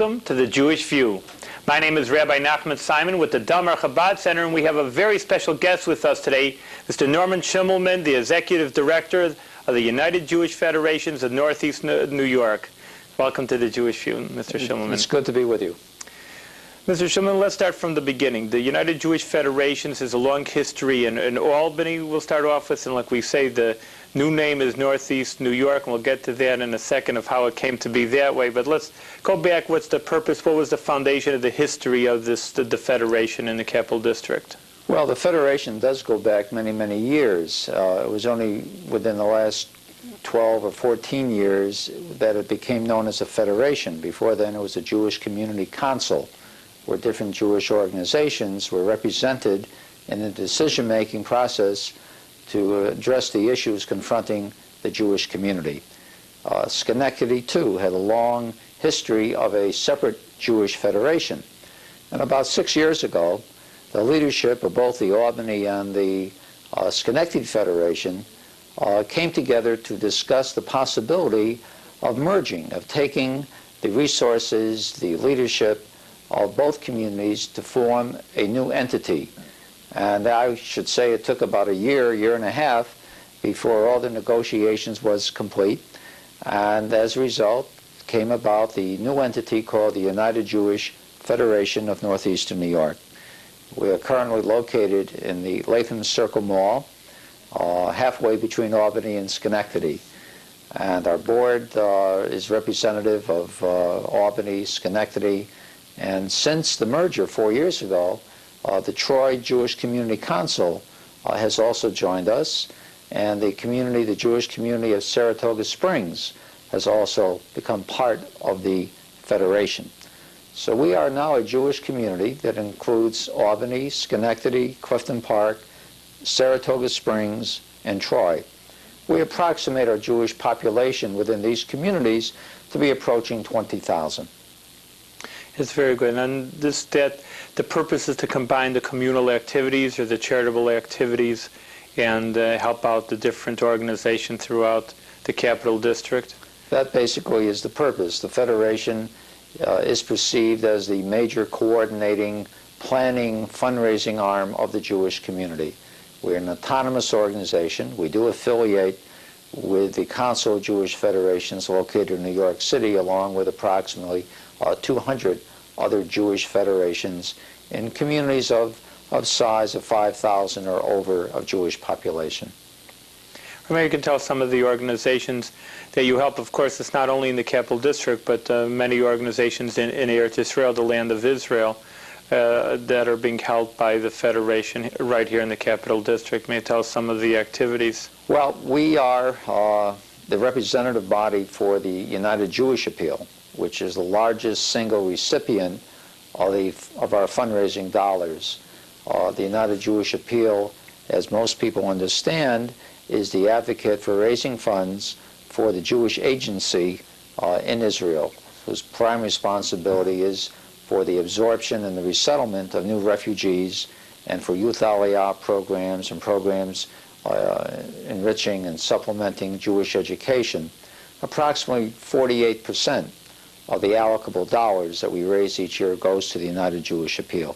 Welcome to the Jewish View. My name is Rabbi Nachman Simon with the Dalmar Chabad Center, and we have a very special guest with us today, Mr. Norman Schimmelman, the Executive Director of the United Jewish Federations of Northeast New York. Welcome to the Jewish View, Mr. Schimmelman. It's good to be with you. Mr. Schimmelman, let's start from the beginning. The United Jewish Federations has a long history in Albany. We'll start off with, and like we say, the new name is Northeast New York, and we'll get to that in a second of how it came to be that way. But let's go back. What's the purpose? What was the foundation of the history of the Federation in the Capital District? Well, the Federation does go back many, many years. It was only within the last 12 or 14 years that it became known as a Federation. Before then, it was a Jewish Community Council, where different Jewish organizations were represented in the decision-making process to address the issues confronting the Jewish community. Schenectady, too, had a long history of a separate Jewish federation. And about 6 years ago, the leadership of both the Albany and the Schenectady Federation came together to discuss the possibility of merging, of taking the resources, the leadership of both communities to form a new entity. And I should say it took about a year and a half before all the negotiations was complete. And as a result, came about the new entity called the United Jewish Federation of Northeastern New York. We are currently located in the Latham Circle Mall, halfway between Albany and Schenectady. And our board is representative of Albany, Schenectady, and since the merger 4 years ago, the Troy Jewish Community Council has also joined us, and the Jewish community of Saratoga Springs has also become part of the Federation. So we are now a Jewish community that includes Albany, Schenectady, Clifton Park, Saratoga Springs, and Troy. We approximate our Jewish population within these communities to be approaching 20,000. It's very good. And the purpose is to combine the communal activities or the charitable activities and help out the different organizations throughout the Capital District? That basically is the purpose. The Federation is perceived as the major coordinating, planning, fundraising arm of the Jewish community. We're an autonomous organization. We do affiliate with the Council of Jewish Federations located in New York City, along with approximately 200 other Jewish federations in communities of size of 5,000 or over of Jewish population. Or maybe you can tell some of the organizations that you help. Of course, it's not only in the Capital District, but many organizations in Eretz Israel, the land of Israel, that are being helped by the Federation right here in the Capital District. May you tell us some of the activities? Well, we are the representative body for the United Jewish Appeal, which is the largest single recipient of our fundraising dollars. The United Jewish Appeal, as most people understand, is the advocate for raising funds for the Jewish Agency in Israel, whose prime responsibility is for the absorption and the resettlement of new refugees and for youth aliyah programs and programs enriching and supplementing Jewish education. Approximately 48% of the allocable dollars that we raise each year goes to the United Jewish Appeal.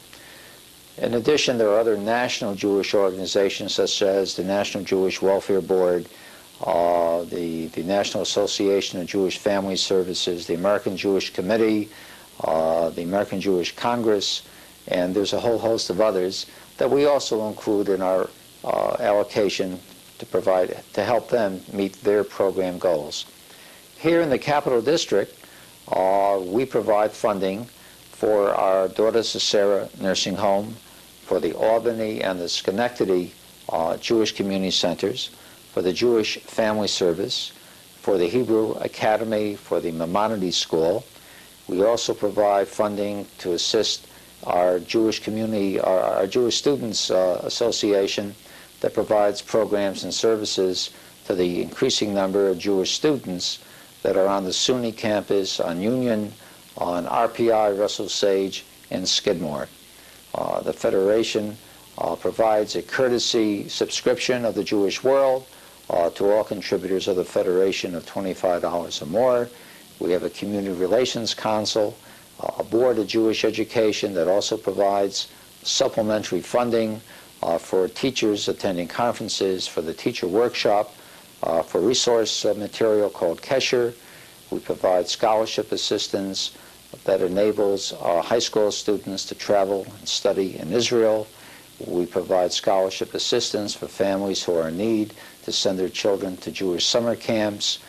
In addition, there are other national Jewish organizations such as the National Jewish Welfare Board, the National Association of Jewish Family Services, the American Jewish Committee, the American Jewish Congress, and there's a whole host of others that we also include in our allocation to help them meet their program goals. Here in the Capital District, we provide funding for our Daughter Sisera Nursing Home, for the Albany and the Schenectady Jewish Community Centers, for the Jewish Family Service, for the Hebrew Academy, for the Maimonides School. We also provide funding to assist our Jewish community, our Jewish Students Association, that provides programs and services to the increasing number of Jewish students that are on the SUNY campus, on Union, on RPI, Russell Sage, and Skidmore. The Federation provides a courtesy subscription of the Jewish World to all contributors of the Federation of $25 or more. We have a Community Relations Council a Board of Jewish Education that also provides supplementary funding for teachers attending conferences, for the teacher workshop, for resource material called Kesher. We provide scholarship assistance that enables high school students to travel and study in Israel. We provide scholarship assistance for families who are in need to send their children to Jewish summer camps.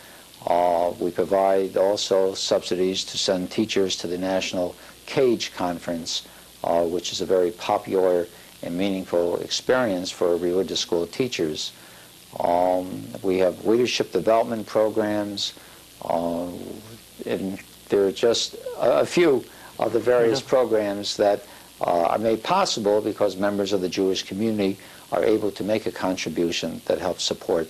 We provide also subsidies to send teachers to the National Cage Conference, which is a very popular and meaningful experience for religious school teachers. We have leadership development programs, and there are just a few of the various programs that are made possible because members of the Jewish community are able to make a contribution that helps support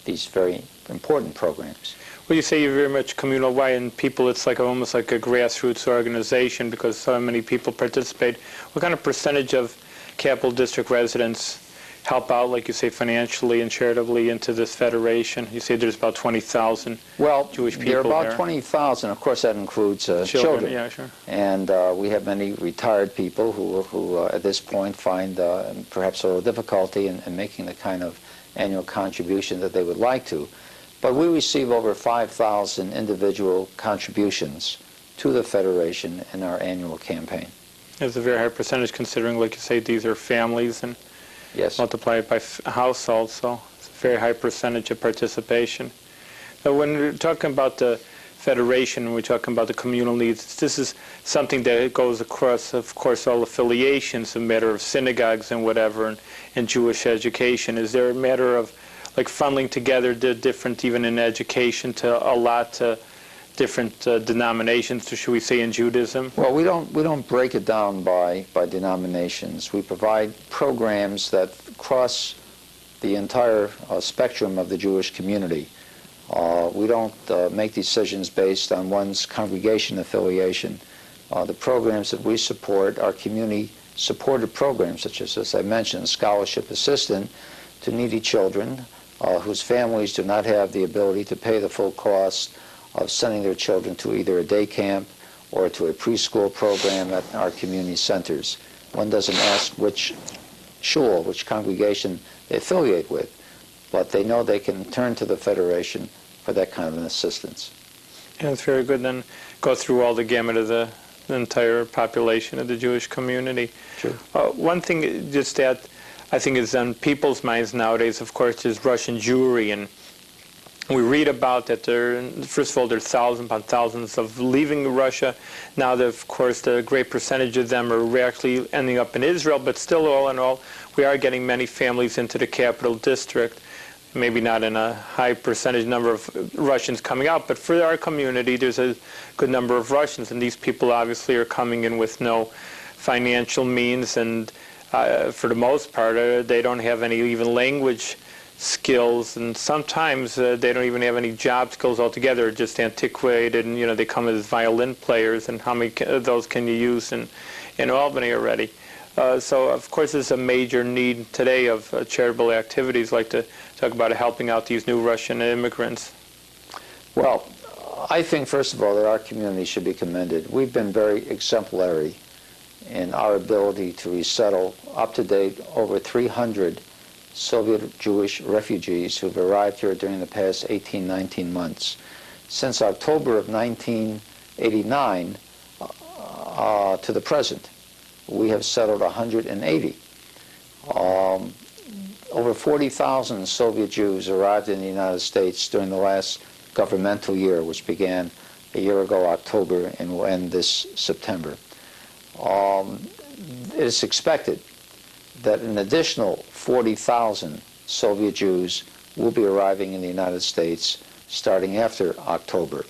these very important programs. Well, you say you're very much communal way, and people, it's like almost like a grassroots organization because so many people participate. What kind of percentage of Capital District residents help out, like you say, financially and charitably into this federation? You say there's about 20,000 Jewish people there are about there. 20,000. Of course, that includes children. Yeah, sure. And we have many retired people who at this point find perhaps a little difficulty in making the kind of annual contribution that they would like to. But we receive over 5,000 individual contributions to the Federation in our annual campaign. It's a very high percentage considering, like you say, these are families and Yes. multiply it by households, so it's a very high percentage of participation. Now, when we're talking about the Federation, we're talking about the communal needs, this is something that goes across, of course, all affiliations, a matter of synagogues and whatever, and Jewish education. Is there a matter of like funneling together the different, even in education, to allot to different denominations, should we say, in Judaism? Well, we don't break it down by denominations. We provide programs that cross the entire spectrum of the Jewish community. We don't make decisions based on one's congregation affiliation. The programs that we support are community-supported programs, such as I mentioned, scholarship assistance to needy children whose families do not have the ability to pay the full cost of sending their children to either a day camp or to a preschool program at our community centers. One doesn't ask which shul, which congregation they affiliate with, but they know they can turn to the Federation for that kind of an assistance. Yeah, it's very good. Then go through all the gamut of the entire population of the Jewish community. Sure. One thing just that I think is on people's minds nowadays, of course, is Russian Jewry, and we read about that first of all, there are thousands upon thousands of leaving Russia. Now, of course, the great percentage of them are actually ending up in Israel, but still, all in all, we are getting many families into the Capital District. Maybe not in a high percentage number of Russians coming out, but for our community, there's a good number of Russians, and these people obviously are coming in with no financial means, and for the most part, they don't have any even language skills, and sometimes they don't even have any job skills altogether, just antiquated, and they come as violin players, and how many of those can you use in Albany already? So, of course, there's a major need today of charitable activities, like to talk about helping out these new Russian immigrants. Well, I think, first of all, that our community should be commended. We've been very exemplary in our ability to resettle up to date over 300 Soviet Jewish refugees who've arrived here during the past 18, 19 months. Since October of 1989 to the present, we have settled 180. Over 40,000 Soviet Jews arrived in the United States during the last governmental year, which began a year ago, October, and will end this September. It is expected that an additional 40,000 Soviet Jews will be arriving in the United States starting after October.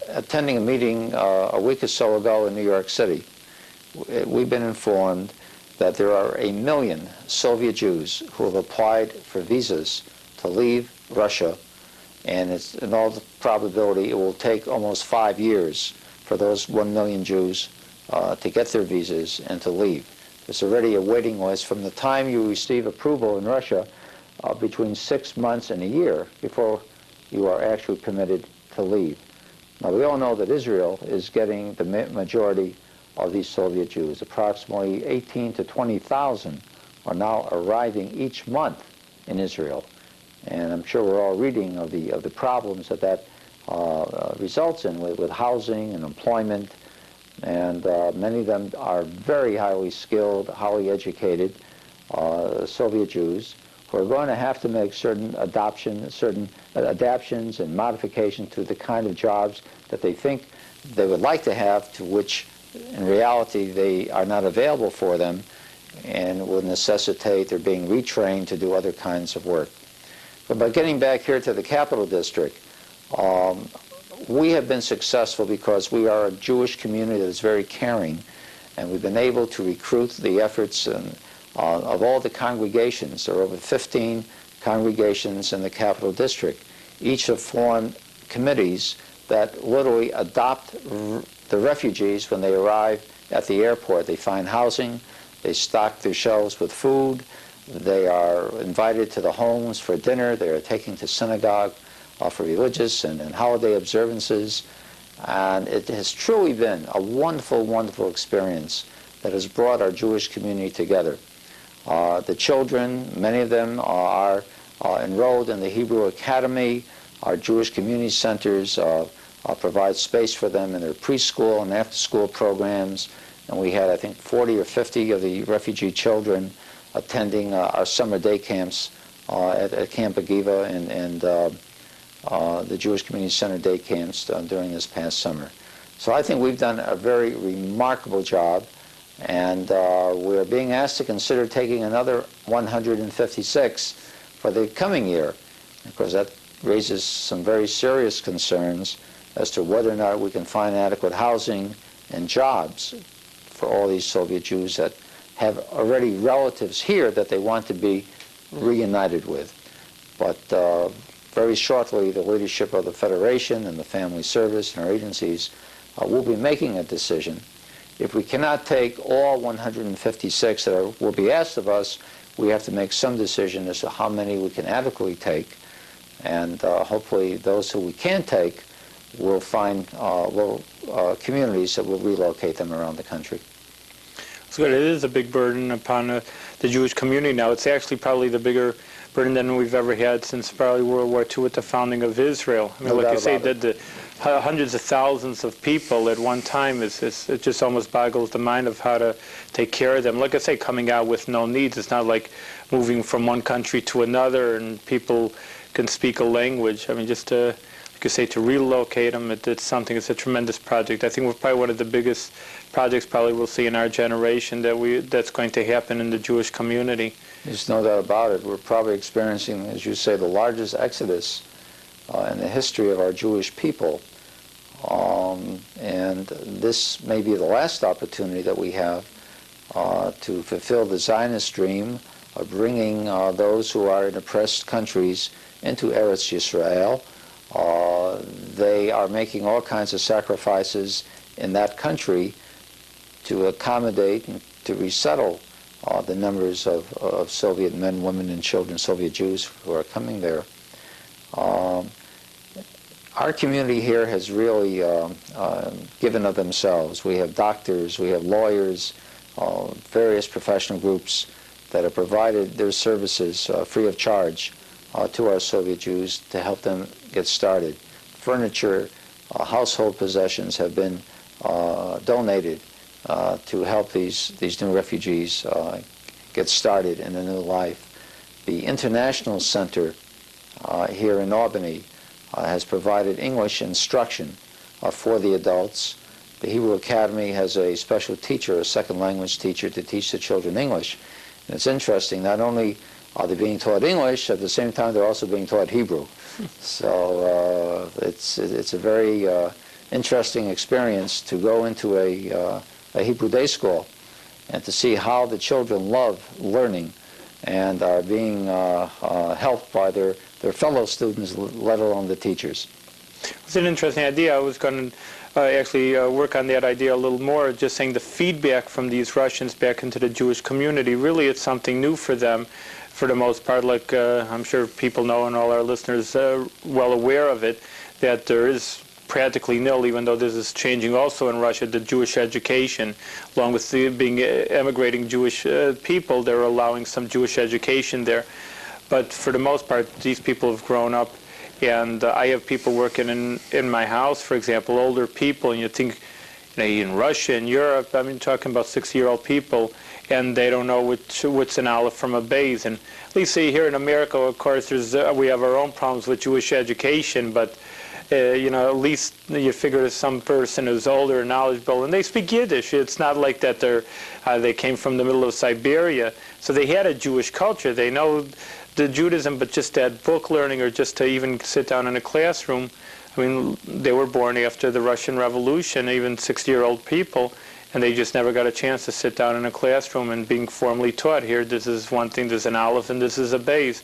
Attending a meeting a week or so ago in New York City, we've been informed that there are 1 million Soviet Jews who have applied for visas to leave Russia, and it's, in all probability it will take almost 5 years for those 1 million Jews to get their visas and to leave. There's already a waiting list from the time you receive approval in Russia between 6 months and a year before you are actually permitted to leave. Now, we all know that Israel is getting the majority of these Soviet Jews. Approximately 18 to 20,000 are now arriving each month in Israel. And I'm sure we're all reading of the problems that results in with housing and employment. And many of them are very highly skilled, highly educated Soviet Jews who are going to have to make certain adaptations and modifications to the kind of jobs that they think they would like to have, to which in reality they are not available for them, and will necessitate their being retrained to do other kinds of work. But by getting back here to the Capital District, we have been successful because we are a Jewish community that is very caring, and we've been able to recruit the efforts of all the congregations. There are over 15 congregations in the Capital District. Each have formed committees that literally adopt the refugees when they arrive at the airport. They find housing, they stock their shelves with food, they are invited to the homes for dinner, they are taken to synagogue for religious and holiday observances. And it has truly been a wonderful, wonderful experience that has brought our Jewish community together. The children, many of them are enrolled in the Hebrew Academy. Our Jewish community centers provide space for them in their preschool and after-school programs. And we had, I think, 40 or 50 of the refugee children attending our summer day camps at Camp Agiva and the Jewish Community Center day camps during this past summer. So I think we've done a very remarkable job, and we're being asked to consider taking another 156 for the coming year, because that raises some very serious concerns as to whether or not we can find adequate housing and jobs for all these Soviet Jews that have already relatives here that they want to be reunited with. But very shortly, the leadership of the Federation and the Family Service and our agencies will be making a decision. If we cannot take all 156 that will be asked of us, we have to make some decision as to how many we can adequately take. And hopefully those who we can take will find communities that will relocate them around the country. So it is a big burden upon the Jewish community now. It's actually probably the bigger burden than we've ever had since probably World War II with the founding of Israel. I mean, No like doubt you say, about the hundreds of thousands of people at one time, it just almost boggles the mind of how to take care of them. Like I say, coming out with no needs. It's not like moving from one country to another and people can speak a language. I mean, just to, like you say, to relocate them, it's a tremendous project. I think we're probably one of the biggest projects probably we'll see in our generation that's going to happen in the Jewish community. There's no doubt about it. We're probably experiencing, as you say, the largest exodus in the history of our Jewish people. And this may be the last opportunity that we have to fulfill the Zionist dream of bringing those who are in oppressed countries into Eretz Yisrael. They are making all kinds of sacrifices in that country to accommodate and to resettle the numbers of Soviet men, women, and children, Soviet Jews who are coming there. Our community here has really given of themselves. We have doctors, we have lawyers, various professional groups that have provided their services free of charge to our Soviet Jews to help them get started. Furniture, household possessions have been donated to help these new refugees get started in a new life. The International Center here in Albany has provided English instruction for the adults. The Hebrew Academy has a special teacher, a second language teacher, to teach the children English. And it's interesting, not only are they being taught English, at the same time they're also being taught Hebrew. So it's a very interesting experience to go into a Hebrew day school and to see how the children love learning and are being helped by their fellow students, let alone the teachers. It's an interesting idea. I was going to actually work on that idea a little more, just saying the feedback from these Russians back into the Jewish community. Really, it's something new for them, for the most part. Like I'm sure people know, and all our listeners well aware of it, that there is practically nil, even though this is changing also in Russia, the Jewish education. Along with being emigrating Jewish people, they're allowing some Jewish education there. But for the most part, these people have grown up. And I have people working in my house, for example, older people, and you think, in Russia and Europe, I mean, talking about 60-year-old people, and they don't know what's an aleph from a beis. And at least here in America, of course, we have our own problems with Jewish education, but at least you figure there's some person who's older and knowledgeable, and they speak Yiddish. It's not like that they came from the middle of Siberia, so they had a Jewish culture. They know the Judaism, but just that book learning or just to even sit down in a classroom. I mean, they were born after the Russian Revolution, even 60-year-old people, and they just never got a chance to sit down in a classroom and being formally taught. Here, this is one thing, there's an aleph, and this is a beis.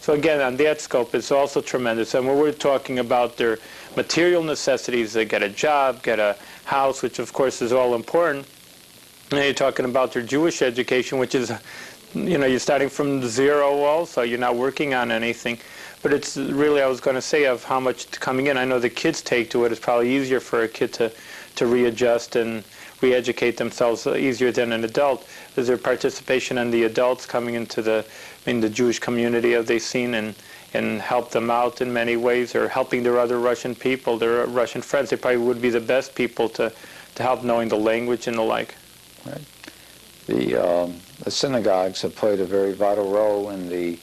So again, on that scope, it's also tremendous. And when we're talking about their material necessities, they get a job, get a house, which of course is all important. And you're talking about their Jewish education, which is, you're starting from zero also. You're not working on anything. But it's really, I was going to say, of how much coming in. I know the kids take to it. It's probably easier for a kid to readjust and re-educate themselves easier than an adult. Is there participation in the adults coming into the Jewish community? Have they seen and helped them out in many ways, or helping their other Russian people, their Russian friends? They probably would be the best people to help, knowing the language and the like. Right. The synagogues have played a very vital role in the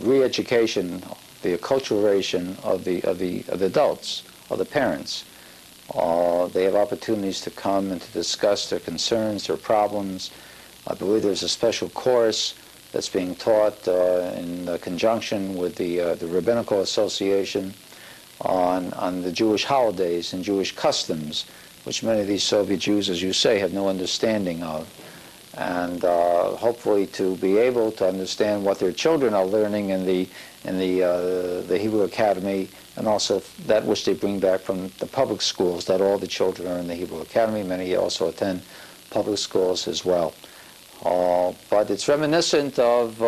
re-education, the acculturation of the adults, of the parents. They have opportunities to come and to discuss their concerns, their problems. I believe there's a special course that's being taught in conjunction with the Rabbinical Association on the Jewish holidays and Jewish customs, which many of these Soviet Jews, as you say, have no understanding of. And hopefully to be able to understand what their children are learning in the Hebrew Academy, and also that which they bring back from the public schools. Not all the children are in the Hebrew Academy. Many also attend public schools as well. But it's reminiscent of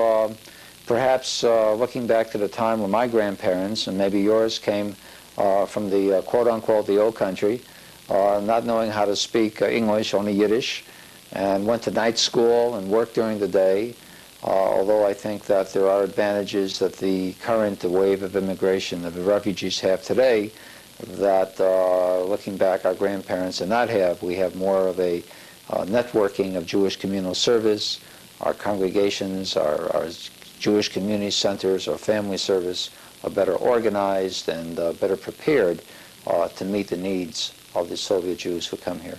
perhaps looking back to the time when my grandparents, and maybe yours, came from the quote-unquote the old country, not knowing how to speak English, only Yiddish, and went to night school and worked during the day. Although I think that there are advantages that the current wave of immigration that the refugees have today that looking back our grandparents did not have. We have more of a networking of Jewish communal service. Our congregations, our Jewish community centers, our family service are better organized and better prepared to meet the needs of the Soviet Jews who come here.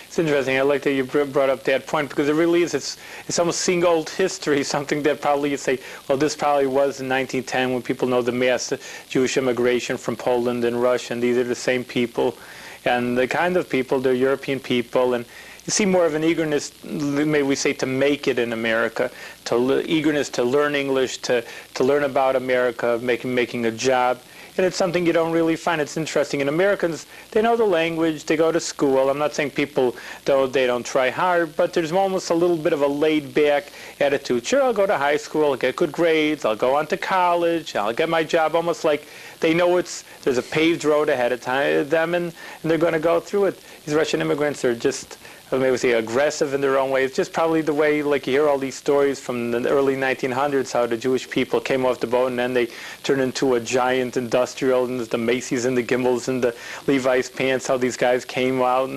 It's interesting. I like that you brought up that point, because it really is. It's almost seeing old history, something that probably you say, well, this probably was in 1910 when people know the mass Jewish immigration from Poland and Russia, and these are the same people. And the kind of people, they're European people, and you see more of an eagerness, maybe we say, to make it in America, eagerness to learn English, to learn about America, making a job. And it's something you don't really find. It's interesting. And Americans, they know the language, they go to school. I'm not saying people they don't try hard, but there's almost a little bit of a laid-back attitude. Sure, I'll go to high school, I'll get good grades, I'll go on to college, I'll get my job, almost like they know there's a paved road ahead of them, and they're going to go through it. These Russian immigrants are just, maybe say, aggressive in their own way. It's just probably the way, like you hear all these stories from the early 1900s, how the Jewish people came off the boat and then they turned into a giant industrial, and the Macy's and the Gimbels and the Levi's pants, how these guys came out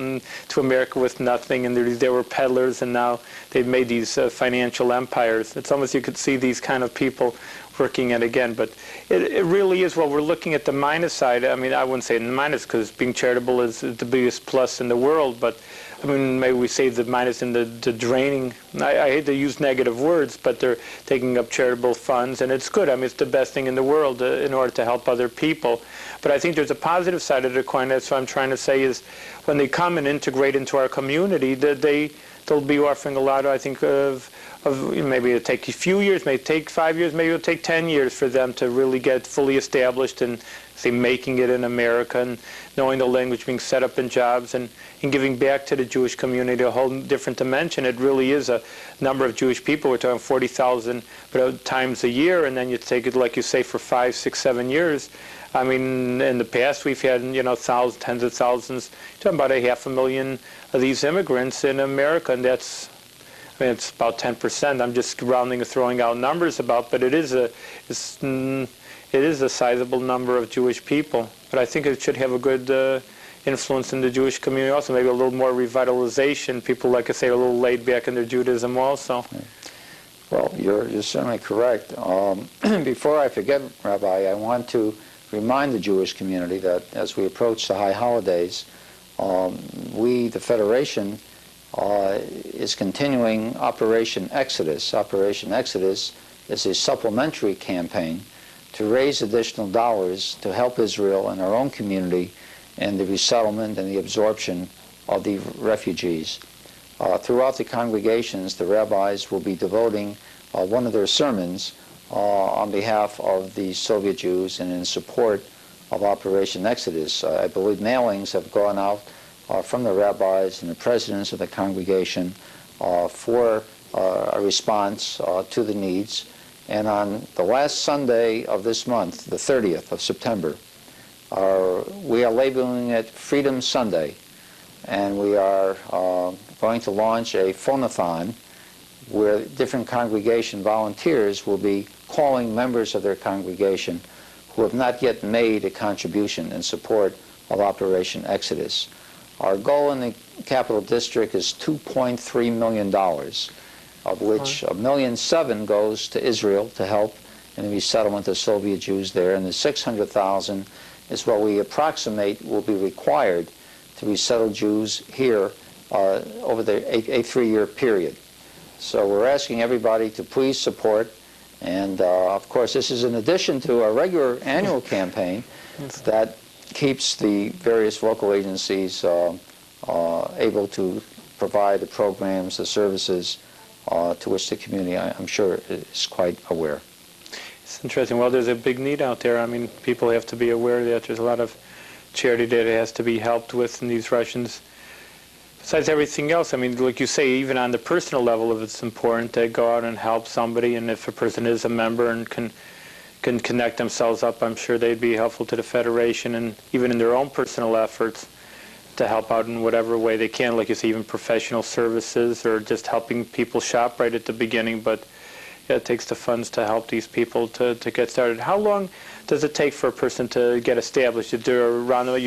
to America with nothing, and they were peddlers, and now they've made these financial empires. It's almost, you could see these kind of people working it again. But it really is, well, we're looking at the minus side. I mean, I wouldn't say the minus, because being charitable is the biggest plus in the world, but I mean, maybe we say the minus in the draining. I hate to use negative words, but they're taking up charitable funds, and it's good. I mean, it's the best thing in the world in order to help other people. But I think there's a positive side of the coin. That's what I'm trying to say is when they come and integrate into our community, they'll be offering a lot, I think, of maybe it'll take a few years, maybe take 5 years, maybe it'll take 10 years for them to really get fully established and, say, making it in America and knowing the language, being set up in jobs, and giving back to the Jewish community a whole different dimension. It really is a number of Jewish people. We're talking 40,000 times a year, and then you take it, like you say, for 5, 6, 7 years. I mean, in the past we've had, thousands, tens of thousands, talking about 500,000 of these immigrants in America, and it's about 10%. I'm just rounding and throwing out numbers about, but it is a sizable number of Jewish people. But I think it should have a good influence in the Jewish community also, maybe a little more revitalization. People, like I say, are a little laid back in their Judaism also. Well, you're certainly correct. Before I forget, Rabbi, I want to remind the Jewish community that as we approach the high holidays, we, the Federation, is continuing Operation Exodus. Operation Exodus is a supplementary campaign to raise additional dollars to help Israel and our own community in the resettlement and the absorption of the refugees. Throughout the congregations, the rabbis will be devoting one of their sermons on behalf of the Soviet Jews and in support of Operation Exodus. I believe mailings have gone out from the rabbis and the presidents of the congregation for a response to the needs. And on the last Sunday of this month, the 30th of September, we are labeling it Freedom Sunday, and we are going to launch a phone-a-thon where different congregation volunteers will be calling members of their congregation who have not yet made a contribution in support of Operation Exodus. Our goal in the Capital District is $2.3 million, of which $1.7 million goes to Israel to help in the resettlement of Soviet Jews there, and the $600,000 is what we approximate will be required to resettle Jews here over a 3-year period. So we're asking everybody to please support, and of course this is in addition to our regular annual campaign that keeps the various local agencies able to provide the programs, the services to which the community, I'm sure, is quite aware. It's interesting. Well, there's a big need out there. I mean, people have to be aware that there's a lot of charity that has to be helped with, and these Russians, besides everything else, I mean, like you say, even on the personal level, if it's important to go out and help somebody, and if a person is a member and can connect themselves up, I'm sure they'd be helpful to the Federation, and even in their own personal efforts to help out in whatever way they can, like you say, even professional services or just helping people shop right at the beginning. But yeah, it takes the funds to help these people to get started. How long does it take for a person to get established? You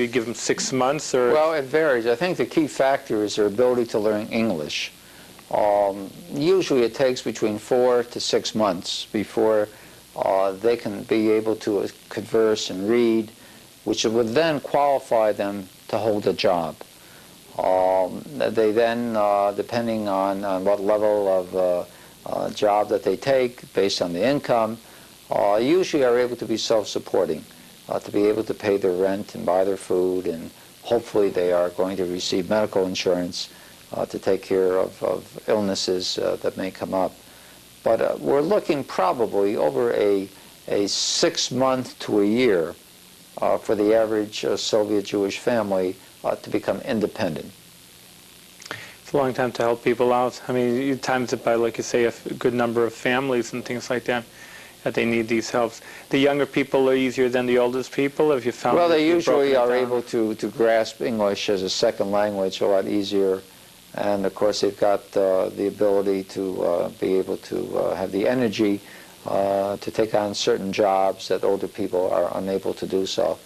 give them 6 months? Or? Well, it varies. I think the key factor is their ability to learn English. Usually it takes between 4 to 6 months before they can be able to converse and read, which would then qualify them to hold a job. They then, depending on what level of job that they take, based on the income, usually are able to be self-supporting, to be able to pay their rent and buy their food, and hopefully they are going to receive medical insurance to take care of illnesses that may come up. But we're looking probably over a 6-month to a year for the average Soviet Jewish family to become independent. It's a long time to help people out. I mean, you times it by, like you say, a good number of families and things like that they need these helps. The younger people are easier than the oldest people? Have you found? Well, they usually are able to grasp English as a second language a lot easier. And of course, they've got the ability to be able to have the energy to take on certain jobs that older people are unable to do so.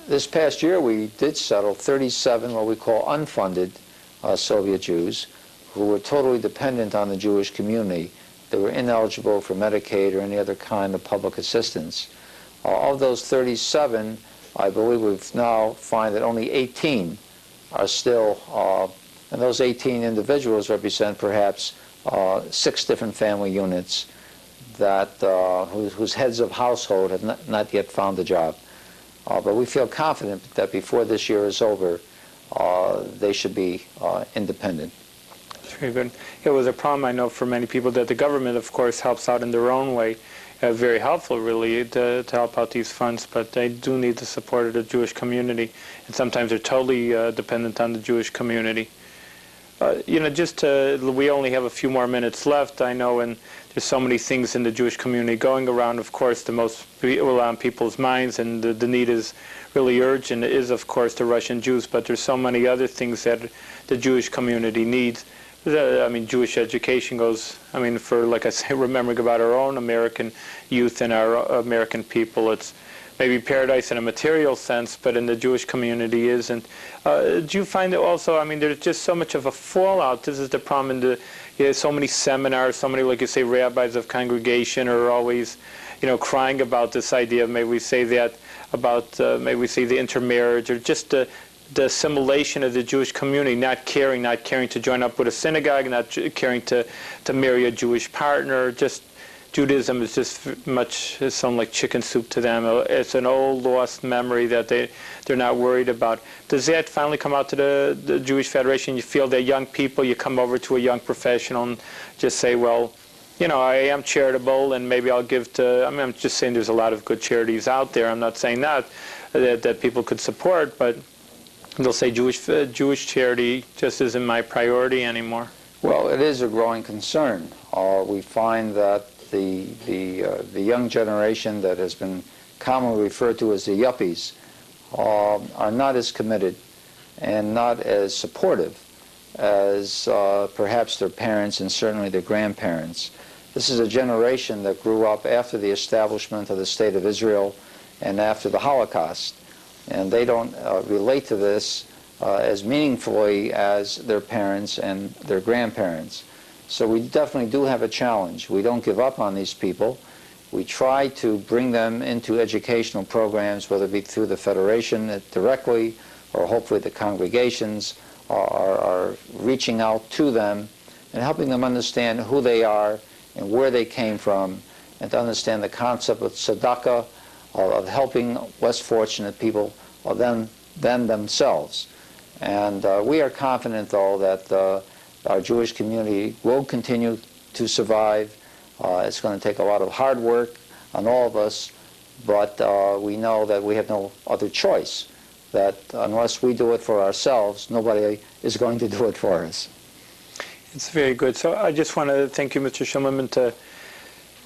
This past year, we did settle 37 what we call unfunded Soviet Jews who were totally dependent on the Jewish community. They were ineligible for Medicaid or any other kind of public assistance. Of those 37, I believe we've now find that only 18 are still, and those 18 individuals represent perhaps 6 different family units that whose heads of household have not yet found a job. But we feel confident that before this year is over, they should be independent. That's very good. It was a problem, I know, for many people that the government, of course, helps out in their own way. Very helpful, really, to help out these funds, but they do need the support of the Jewish community, and sometimes they're totally dependent on the Jewish community. we only have a few more minutes left, I know, and there's so many things in the Jewish community going around. Of course, the most on people's minds, and the need is really urgent, is, of course, the Russian Jews, but there's so many other things that the Jewish community needs. Jewish education goes, for, like I say, remembering about our own American youth and our American people, it's maybe paradise in a material sense, but in the Jewish community isn't. Do you find that also, there's just so much of a fallout. This is the problem in so many seminars, so many, like you say, rabbis of congregation are always, crying about this idea, maybe we say that, about, maybe we say the intermarriage, or just the assimilation of the Jewish community, not caring to join up with a synagogue, not caring to marry a Jewish partner. Just Judaism is just it's something like chicken soup to them. It's an old lost memory that they're not worried about. Does that finally come out to the Jewish Federation? You feel that young people, you come over to a young professional and just say, well, I am charitable, and maybe I'll give to, I'm just saying there's a lot of good charities out there. I'm not saying that people could support, but they'll say Jewish charity just isn't my priority anymore. Well, it is a growing concern. We find that the young generation that has been commonly referred to as the yuppies are not as committed and not as supportive as perhaps their parents and certainly their grandparents. This is a generation that grew up after the establishment of the State of Israel and after the Holocaust. And they don't relate to this as meaningfully as their parents and their grandparents. So we definitely do have a challenge. We don't give up on these people. We try to bring them into educational programs, whether it be through the Federation directly, or hopefully the congregations are reaching out to them and helping them understand who they are and where they came from, and to understand the concept of tzedakah, of helping less fortunate people than themselves. And we are confident, though, that our Jewish community will continue to survive. It's going to take a lot of hard work on all of us, but we know that we have no other choice, that unless we do it for ourselves, nobody is going to do it for us. It's very good. So I just want to thank you, Mr. Schimmelman,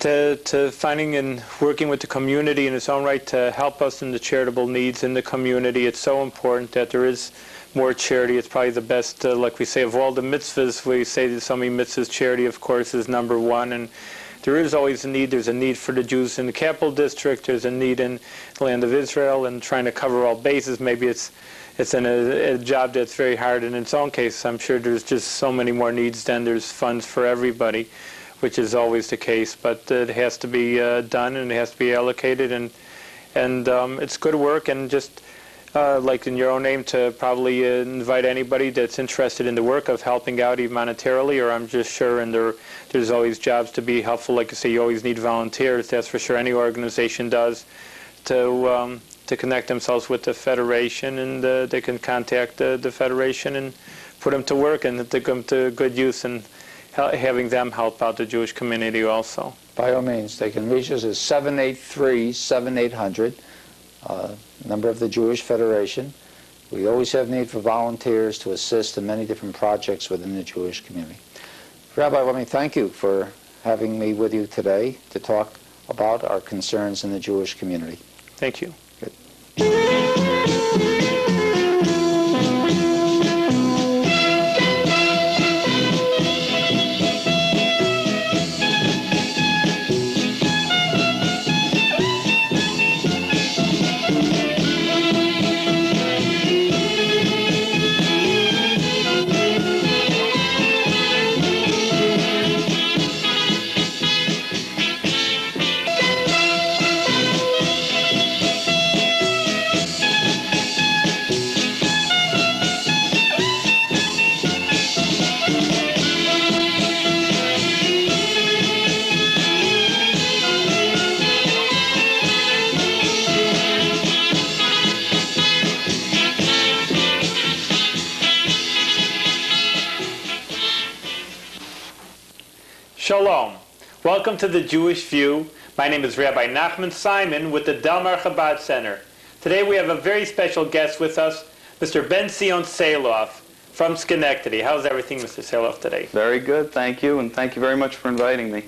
to finding and working with the community in its own right to help us in the charitable needs in the community. It's so important that there is more charity. It's probably the best, like we say, of all the mitzvahs. We say that so many mitzvahs, charity, of course, is number one. And there is always a need. There's a need for the Jews in the capital district. There's a need in the land of Israel, and trying to cover all bases. Maybe it's in a job that's very hard in its own case. I'm sure there's just so many more needs than there's funds for everybody, which is always the case. But it has to be done, and it has to be allocated, and it's good work. And just like in your own name, to probably invite anybody that's interested in the work of helping out, even monetarily, or I'm just sure, and there's always jobs to be helpful. Like you say, you always need volunteers. That's for sure. Any organization does, to connect themselves with the Federation, and they can contact the Federation and put them to work and take them to good use, and having them help out the Jewish community also. By all means, they can reach us at 783-7800, number of the Jewish Federation. We always have need for volunteers to assist in many different projects within the Jewish community. Rabbi, let me thank you for having me with you today to talk about our concerns in the Jewish community. Thank you. Good. Shalom. Welcome to the Jewish View. My name is Rabbi Nachman Simon with the Delmar Chabad Center. Today we have a very special guest with us, Mr. Ben Tzion Saloff from Schenectady. How's everything, Mr. Saloff, today? Very good, thank you, and thank you very much for inviting me.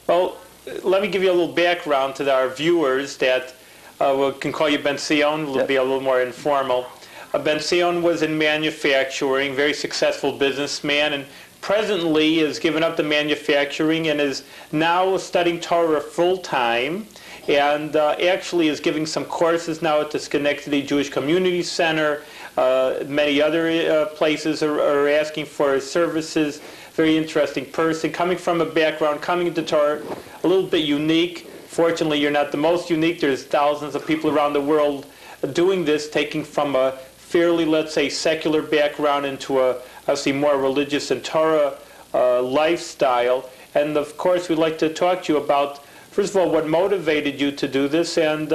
Well, let me give you a little background to our viewers that we can call you Ben Tzion. It'll be a little more informal. Ben Tzion was in manufacturing, very successful businessman, and presently has given up the manufacturing and is now studying Torah full-time, and actually is giving some courses now at the Schenectady Jewish Community Center. Many other places are asking for his services. Very interesting person, coming from a background, coming into Torah, a little bit unique. Fortunately, you're not the most unique. There's thousands of people around the world doing this, taking from a fairly, let's say, secular background into a, obviously, more religious and Torah lifestyle. And of course, we'd like to talk to you about, first of all, what motivated you to do this and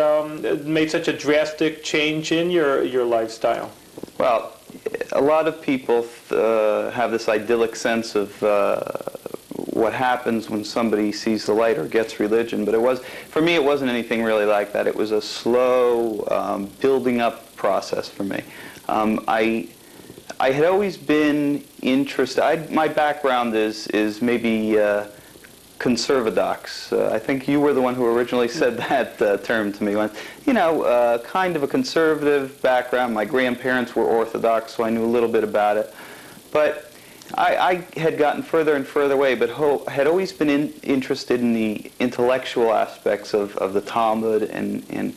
made such a drastic change in your lifestyle. Well, a lot of people have this idyllic sense of what happens when somebody sees the light or gets religion, but for me, it wasn't anything really like that. It was a slow building up process for me. I had always been interested. My background is maybe conservadox. I think you were the one who originally said that term to me. Kind of a conservative background. My grandparents were Orthodox, so I knew a little bit about it. But I had gotten further and further away, but had always been interested in the intellectual aspects of the Talmud and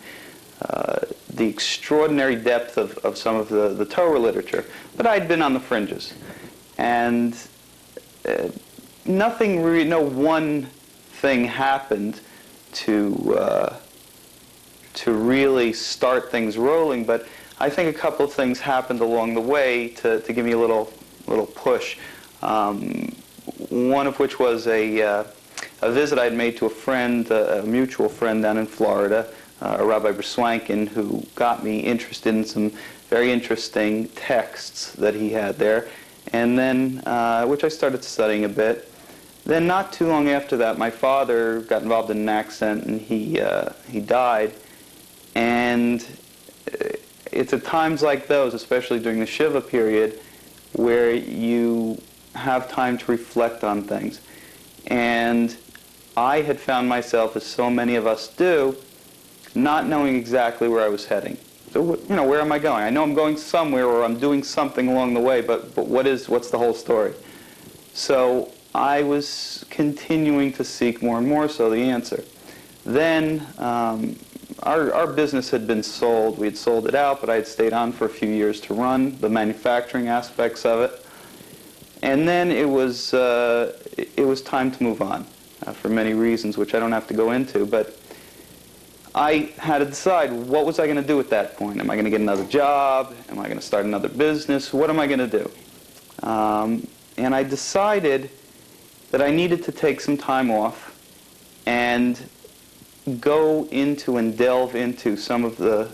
the extraordinary depth of some of the Torah literature. But I'd been on the fringes. And no one thing happened to really start things rolling, but I think a couple of things happened along the way to give me a little push. One of which was a visit I'd made to a friend, a mutual friend down in Florida, Rabbi Berswankin, who got me interested in some very interesting texts that he had there, and then which I started studying a bit. Then not too long after that, my father got involved in an accident and he died. And it's at times like those, especially during the Shiva period, where you have time to reflect on things. And I had found myself, as so many of us do, not knowing exactly where I was heading. So, where am I going? I know I'm going somewhere, or I'm doing something along the way, but what's the whole story? So I was continuing to seek more and more so the answer. Then our business had been sold. We had sold it out, but I had stayed on for a few years to run the manufacturing aspects of it. And then it was time to move on for many reasons, which I don't have to go into. But I had to decide, what was I going to do at that point? Am I going to get another job? Am I going to start another business? What am I going to do? And I decided that I needed to take some time off and go into and delve into some of the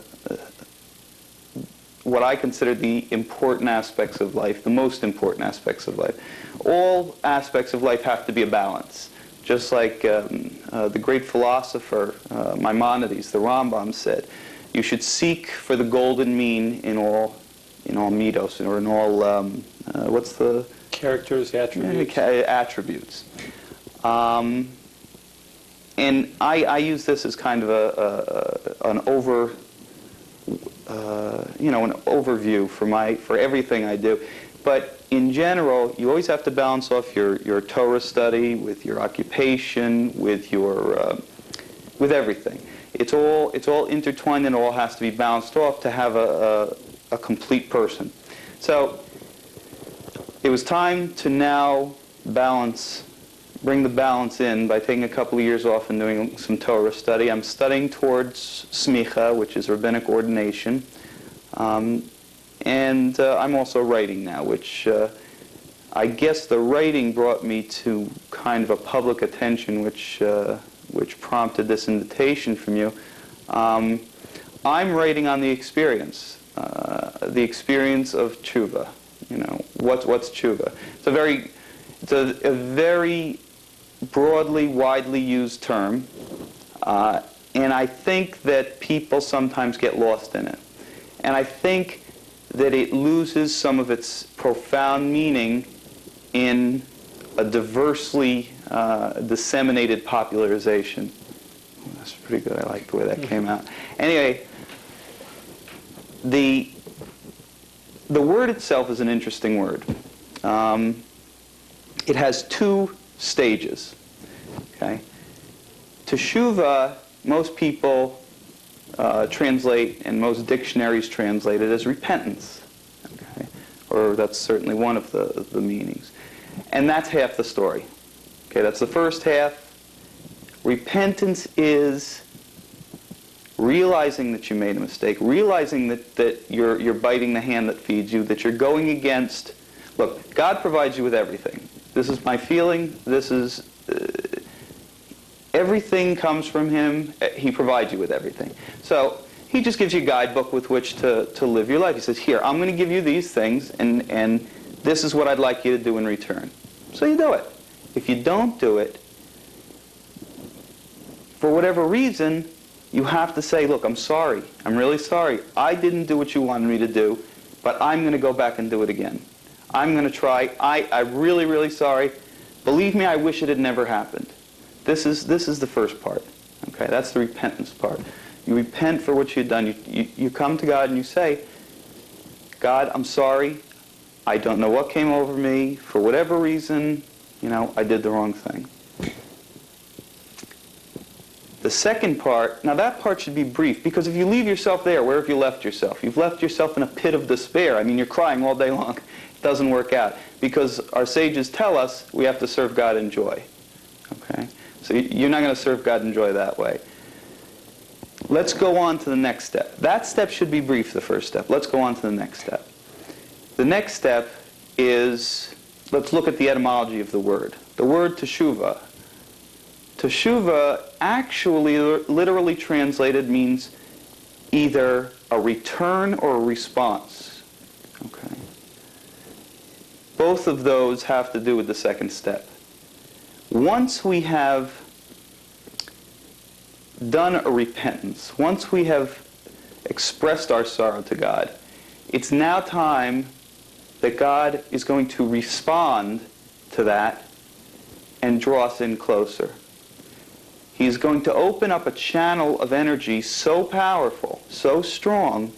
what I consider the important aspects of life, the most important aspects of life. All aspects of life have to be a balance. Just like the great philosopher Maimonides, the Rambam, said, you should seek for the golden mean in all midos, or in all what's the characters, attributes. Attributes. And I use this as kind of an overview for everything I do. But in general, you always have to balance off your Torah study with your occupation, with your with everything. It's all intertwined, and it all has to be balanced off to have a complete person. So it was time to now bring the balance in by taking a couple of years off and doing some Torah study. I'm studying towards smicha, which is rabbinic ordination. And I'm also writing now, which I guess the writing brought me to kind of a public attention, which prompted this invitation from you. I'm writing on the experience of tshuva. What's tshuva? It's a very broadly, widely used term, and I think that people sometimes get lost in it. And I think that it loses some of its profound meaning in a diversely disseminated popularization. That's pretty good. I like the way that came out. Anyway, the word itself is an interesting word. It has two stages. Okay, Teshuvah, most people translate, and most dictionaries translate it as repentance. Okay, or that's certainly one of the meanings, and that's half the story. Okay, that's the first half. Repentance is realizing that you made a mistake, realizing that you're biting the hand that feeds you, that you're going against. Look, God provides you with everything. This is my feeling. This is everything comes from Him. He provides you with everything. So He just gives you a guidebook with which to live your life. He says, here, I'm going to give you these things, and this is what I'd like you to do in return. So you do it. If you don't do it, for whatever reason, you have to say, look, I'm sorry. I'm really sorry. I didn't do what you wanted me to do, but I'm going to go back and do it again. I'm going to try. I'm really, really sorry. Believe me, I wish it had never happened. This is the first part. Okay, that's the repentance part. You repent for what you've done. You come to God and you say, God, I'm sorry. I don't know what came over me. For whatever reason, I did the wrong thing. The second part, now that part should be brief, because if you leave yourself there, where have you left yourself? You've left yourself in a pit of despair. I mean, you're crying all day long. It doesn't work out. Because our sages tell us we have to serve God in joy. Okay? So you're not going to serve God in joy that way. Let's go on to the next step. That step should be brief, the first step. Let's go on to the next step. The next step is, let's look at the etymology of the word. The word teshuvah. Teshuvah actually, literally translated, means either a return or a response. Okay. Both of those have to do with the second step. Once we have done a repentance, once we have expressed our sorrow to God, it's now time that God is going to respond to that and draw us in closer. He's going to open up a channel of energy so powerful, so strong,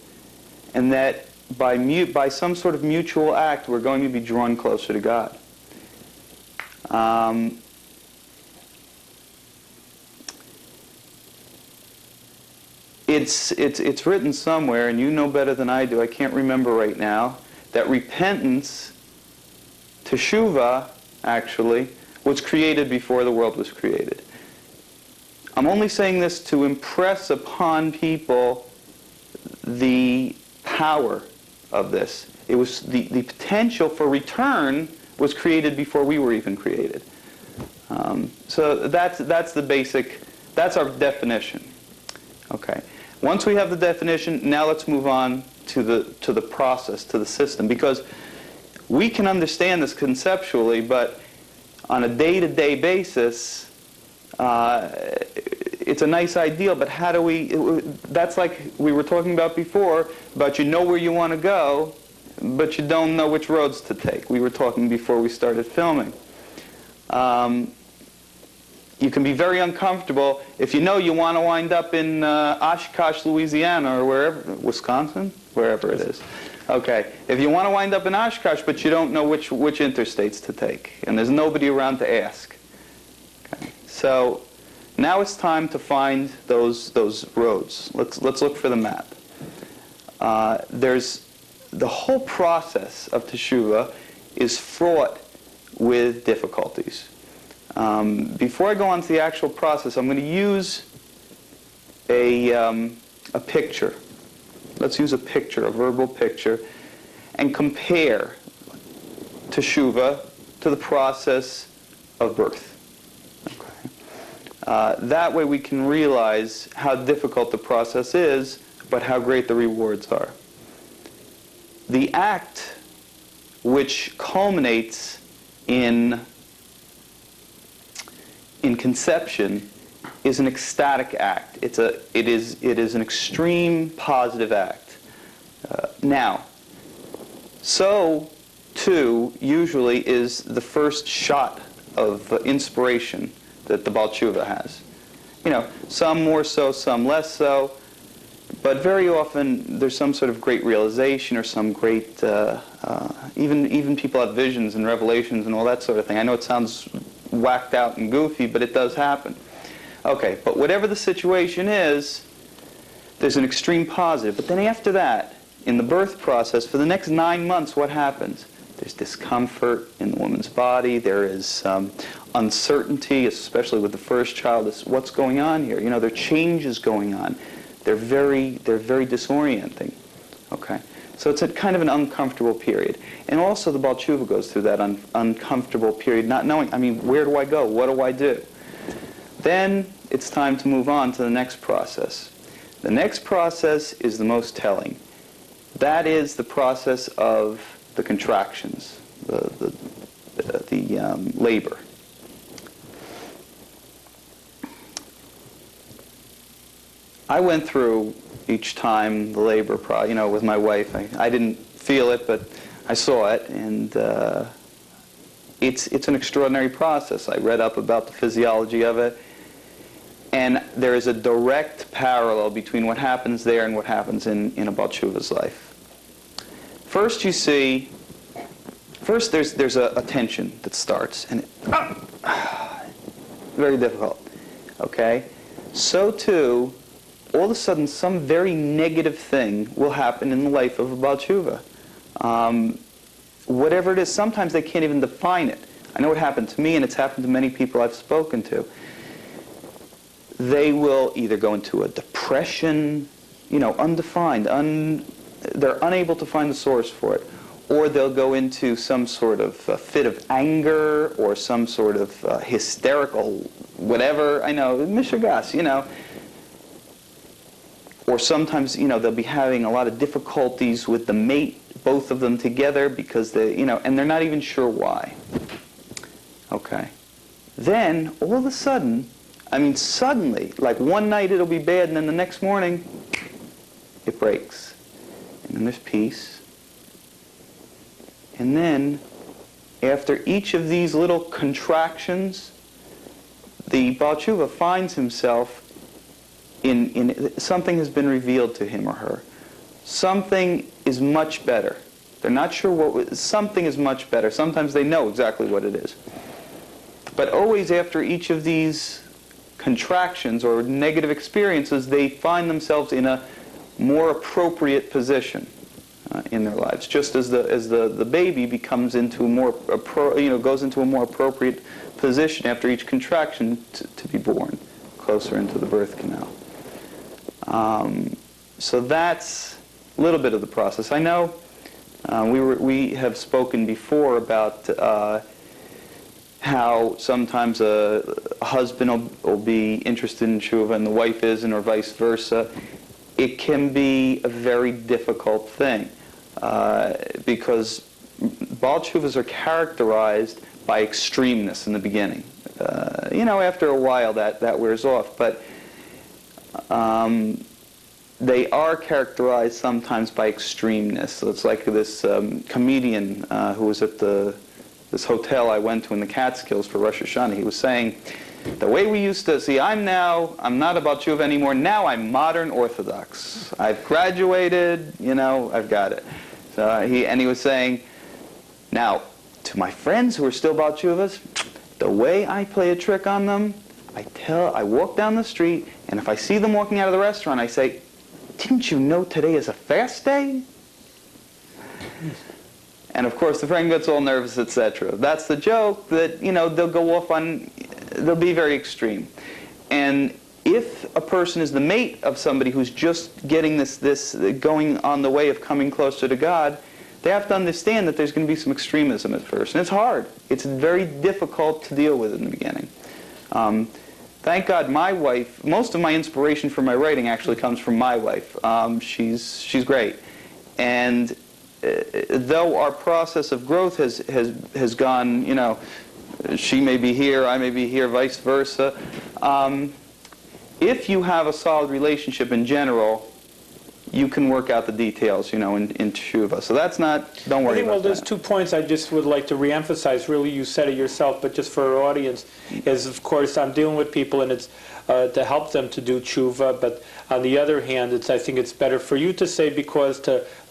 and that by some sort of mutual act, we're going to be drawn closer to God. It's written somewhere, and you know better than I do, I can't remember right now, that repentance, teshuvah, actually, was created before the world was created. I'm only saying this to impress upon people the power of this. It was the potential for return was created before we were even created. So that's the basic, that's our definition. Okay. Once we have the definition, now let's move on to the process, to the system, because we can understand this conceptually, but on a day-to-day basis, it's a nice ideal, but how do we, that's like we were talking about before, but you know where you want to go, but you don't know which roads to take. We were talking before we started filming. You can be very uncomfortable if you know you want to wind up in Oshkosh, Louisiana, or wherever, Wisconsin? Wherever it is. Okay, if you want to wind up in Oshkosh, but you don't know which interstates to take, and there's nobody around to ask. Okay. So now it's time to find those roads. Let's look for the map. There's the whole process of teshuvah is fraught with difficulties. Before I go on to the actual process, I'm going to use a picture. Let's use a picture, a verbal picture, and compare teshuvah to the process of birth. Okay. That way we can realize how difficult the process is, but how great the rewards are. The act which culminates in conception is an ecstatic act. It is an extreme positive act. Now, so too usually is the first shot of inspiration that the Baal Tshuva has. You know, some more so, some less so, but very often there's some sort of great realization or some great, even people have visions and revelations and all that sort of thing. I know it sounds whacked out and goofy, but it does happen. Okay, but whatever the situation is, there's an extreme positive. But then after that, in the birth process, for the next 9 months, what happens? There's discomfort in the woman's body. There is uncertainty, especially with the first child. Is what's going on here? You know, there are changes going on. They're very disorienting. Okay, so it's a kind of an uncomfortable period. And also the Baal Tshuva goes through that uncomfortable period, not knowing, I mean, where do I go? What do I do? Then it's time to move on to the next process. The next process is the most telling. That is the process of the contractions, the labor. I went through each time the labor, with my wife. I didn't feel it, but I saw it, and it's an extraordinary process. I read up about the physiology of it, and there is a direct parallel between what happens there and what happens in a Baal Tshuva's life. First, there's a tension that starts, and very difficult. Okay, so too, all of a sudden, some very negative thing will happen in the life of a Baal Tshuva. Whatever it is, sometimes they can't even define it. I know it happened to me, and it's happened to many people I've spoken to. They will either go into a depression, undefined, they're unable to find the source for it, or they'll go into some sort of fit of anger or some sort of hysterical whatever, mishigas, or sometimes, they'll be having a lot of difficulties with the mate, both of them together, because and they're not even sure why. Okay. Then, all of a sudden, suddenly, like one night it'll be bad, and then the next morning, it breaks. And then there's peace. And then, after each of these little contractions, the Baal Tshuva finds himself in something has been revealed to him or her. Something is much better. They're not sure something is much better. Sometimes they know exactly what it is. But always after each of these contractions or negative experiences, they find themselves in a more appropriate position in their lives. Just as the baby becomes into a more goes into a more appropriate position after each contraction to be born, closer into the birth canal. So that's a little bit of the process. I know we have spoken before about how sometimes a husband will be interested in tshuva and the wife isn't, or vice versa. It can be a very difficult thing because Baal tshuvas are characterized by extremeness in the beginning. After a while that wears off, but they are characterized sometimes by extremeness. So it's like this comedian who was at this hotel I went to in the Catskills for Rosh Hashanah. He was saying, the way we used to see, I'm not about tshuva anymore. Now I'm modern Orthodox. I've graduated. I've got it. So he was saying, now to my friends who are still about tshuvas, the way I play a trick on them, I walk down the street, and if I see them walking out of the restaurant, I say, didn't you know today is a fast day? And of course the friend gets all nervous, etc. That's the joke that, they'll go off on, they'll be very extreme. And if a person is the mate of somebody who's just getting this going on the way of coming closer to God, they have to understand that there's going to be some extremism at first. And it's hard. It's very difficult to deal with in the beginning. Thank God my wife, most of my inspiration for my writing actually comes from my wife. She's great. And though our process of growth has gone, she may be here, I may be here, vice versa. If you have a solid relationship in general, you can work out the details, in teshuva. So that's not, don't worry about there's that. 2 points I just would like to reemphasize. Really, you said it yourself, but just for our audience, is of course I'm dealing with people, and it's to help them to do tshuva. But on the other hand, I think it's better for you to say, because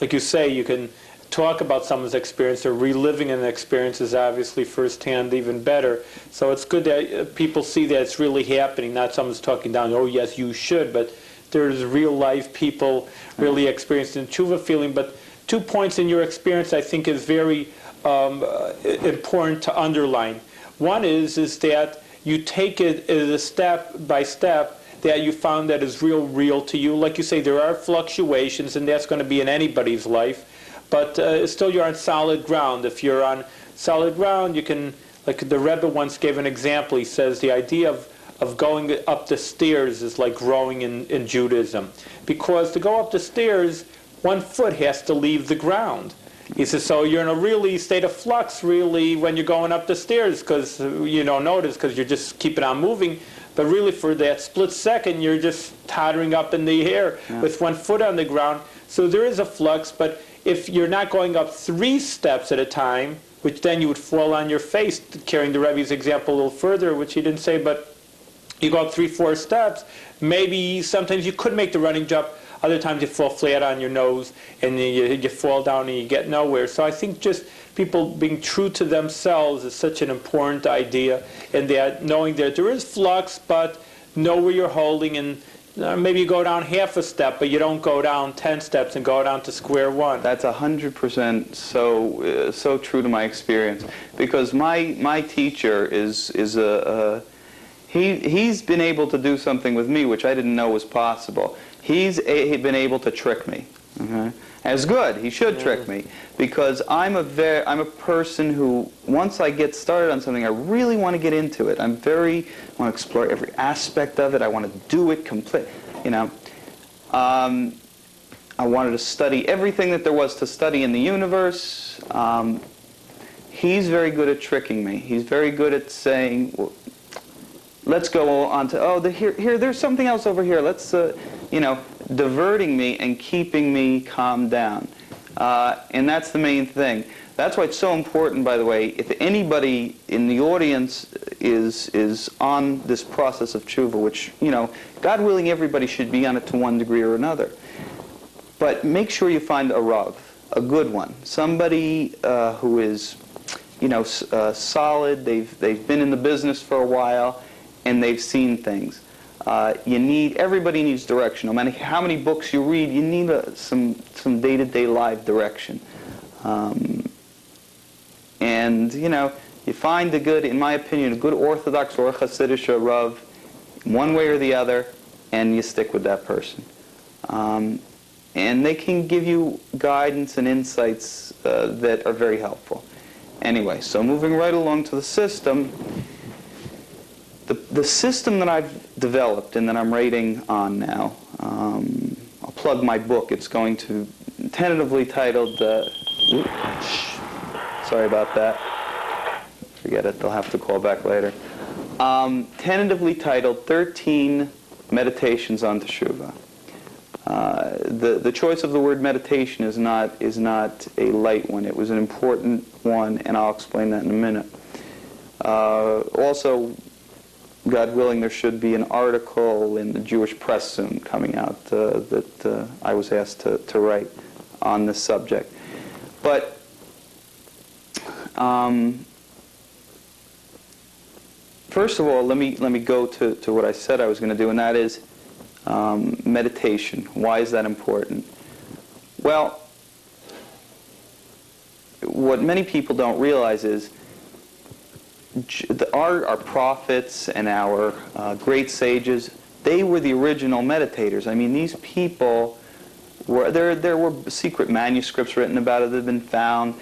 like you say, you can talk about someone's experience, or reliving an experience is obviously firsthand even better. So it's good that people see that it's really happening, not someone's talking down, oh yes, you should, but there's real life people really experiencing tshuva feeling. But 2 points in your experience I think is very important to underline. One is that you take it as a step by step that you found that is real to you. Like you say, there are fluctuations, and that's going to be in anybody's life. But still, you're on solid ground. If you're on solid ground, you can, like the Rebbe once gave an example. He says the idea of going up the stairs is like growing in Judaism. Because to go up the stairs, 1 foot has to leave the ground. He says, so you're in a really state of flux, really, when you're going up the stairs, because you don't notice, because you're just keeping on moving. But really, for that split second, you're just tottering up in the air with 1 foot on the ground. So there is a flux, but if you're not going up 3 steps at a time, which then you would fall on your face, carrying the Rebbe's example a little further, which he didn't say, but you go up 3, 4 steps, maybe sometimes you could make the running jump, other times you fall flat on your nose, and you fall down and you get nowhere. So I think just people being true to themselves is such an important idea, and that knowing that there is flux, but know where you're holding, and maybe you go down half a step, but you don't go down 10 steps and go down to square one. That's 100% so true to my experience, because my teacher he's been able to do something with me which I didn't know was possible. He's been able to trick me. Okay? As good, he should trick me, because I'm a person who, once I get started on something, I really want to get into it. I want to explore every aspect of it. I want to do it complete. I wanted to study everything that there was to study in the universe. He's very good at tricking me. He's very good at saying, well, let's go on to, here, there's something else over here. Let's, diverting me and keeping me calmed down. And that's the main thing. That's why it's so important, by the way, if anybody in the audience is on this process of tshuva, which, God willing, everybody should be on it to one degree or another. But make sure you find a Rav, a good one, somebody who is, solid. They've been in the business for a while, and they've seen things. Everybody needs direction. No matter how many books you read, you need some day-to-day live direction. And, you find a good, in my opinion, a good Orthodox or Hasidic Rav, one way or the other, and you stick with that person. And they can give you guidance and insights that are very helpful. Anyway, so moving right along to the system, the system that I've developed and that I'm writing on now, I'll plug my book. It's going to tentatively titled, sorry about that. Forget it, they'll have to call back later. Tentatively titled 13 Meditations on Teshuvah. The choice of the word meditation is not a light one. It was an important one, and I'll explain that in a minute. Also, God willing, there should be an article in the Jewish press soon coming out that I was asked to write on this subject. But first of all, let me go to what I said I was going to do, and that is meditation. Why is that important? Well, what many people don't realize is our prophets and our great sages, they were the original meditators. I mean, these people there were secret manuscripts written about it that have been found.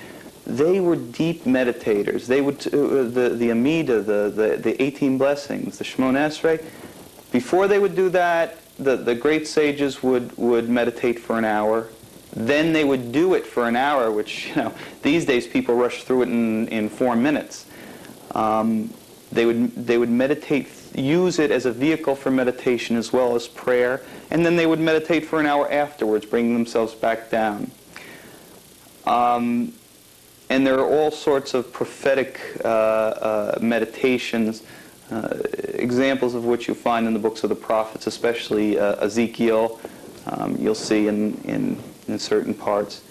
They were deep meditators. They would the Amida, the 18 blessings, the Shemona Esrei. Before they would do that, the great sages would meditate for an hour. Then they would do it for an hour, which these days people rush through it in 4 minutes. They would meditate use it as a vehicle for meditation as well as prayer, and then they would meditate for an hour afterwards, bringing themselves back down. And there are all sorts of prophetic meditations, examples of which you find in the books of the prophets, especially Ezekiel. You'll see in certain parts.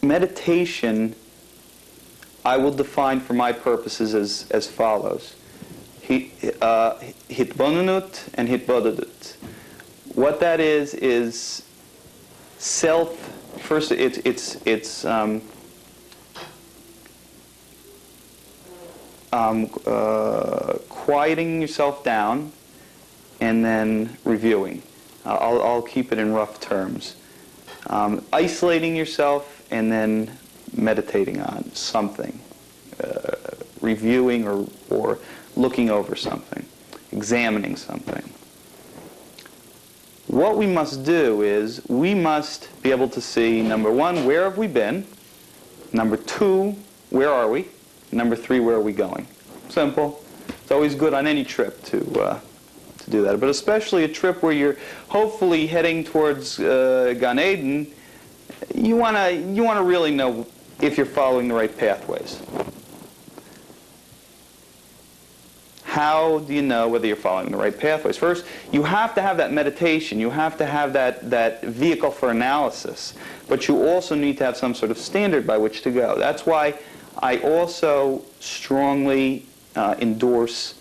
Meditation, I will define for my purposes as follows: hitbonenut and hitbodedut. What that is self. First, it's quieting yourself down and then reviewing. I'll keep it in rough terms. Isolating yourself and then meditating on something, reviewing or looking over something, examining something. What we must do is we must be able to see, number one, where have we been? Number two, where are we? Number three, where are we going? Simple. It's always good on any trip to do that, but especially a trip where you're hopefully heading towards Gan Eden. You want to really know if you're following the right pathways. How do you know whether you're following the right pathways? First, you have to have that meditation. You have to have that vehicle for analysis. But you also need to have some sort of standard by which to go. That's why I also strongly endorse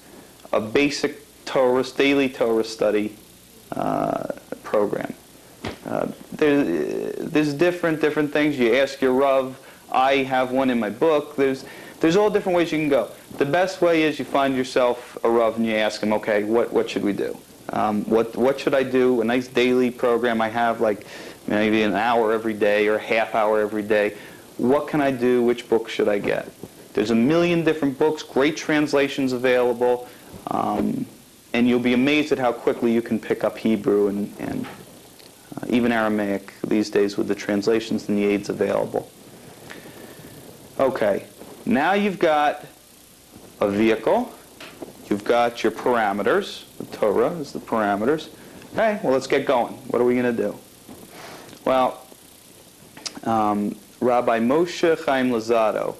a basic Torah, daily Torah study program. There's different things. You ask your Rav. I have one in my book. There's all different ways you can go. The best way is you find yourself a Rav and you ask him, okay, what should we do? What should I do? A nice daily program I have, like maybe an hour every day or a half hour every day. What can I do? Which book should I get? There's a million different books, great translations available, and you'll be amazed at how quickly you can pick up Hebrew and even Aramaic these days with the translations and the aids available. Okay, now you've got a vehicle, you've got your parameters. The Torah is the parameters. Okay, well, let's get going. What are we going to do? Well, Rabbi Moshe Chaim Luzzatto,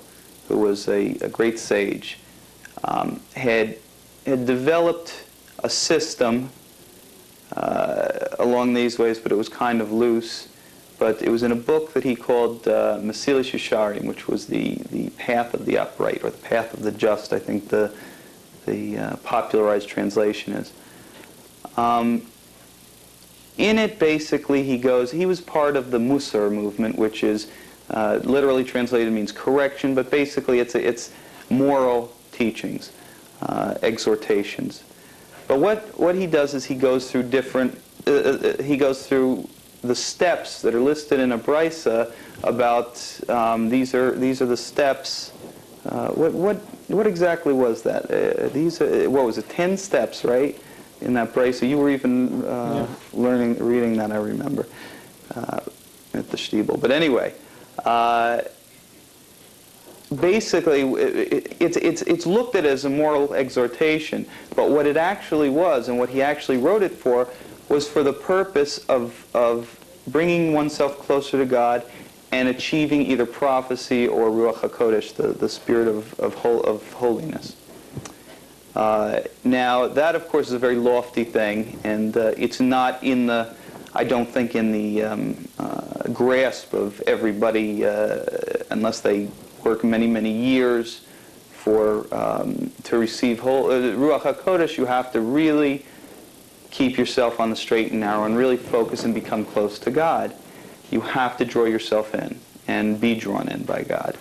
who was a great sage, had developed a system along these ways, but it was kind of loose. But it was in a book that he called Mesilas Yesharim, which was the path of the upright, or the path of the just, I think the popularized translation is. In it, basically, he was part of the Musar movement, which is literally translated means correction, but basically it's moral teachings, exhortations. But what he does is he goes through the steps that are listed in a brisa about these are the steps. What exactly was that? What was it? 10 steps, right? In that brisa, you were even reading that. I remember at the shtibel. But anyway, basically, it's looked at as a moral exhortation. But what it actually was, and what he actually wrote it for, was for the purpose of bringing oneself closer to God and achieving either prophecy or Ruach HaKodesh, the spirit of holiness. Now, that, of course, is a very lofty thing, and it's not I don't think in the grasp of everybody, unless they work many, many years to receive Ruach HaKodesh. You have to really keep yourself on the straight and narrow and really focus and become close to God. You have to draw yourself in and be drawn in by God.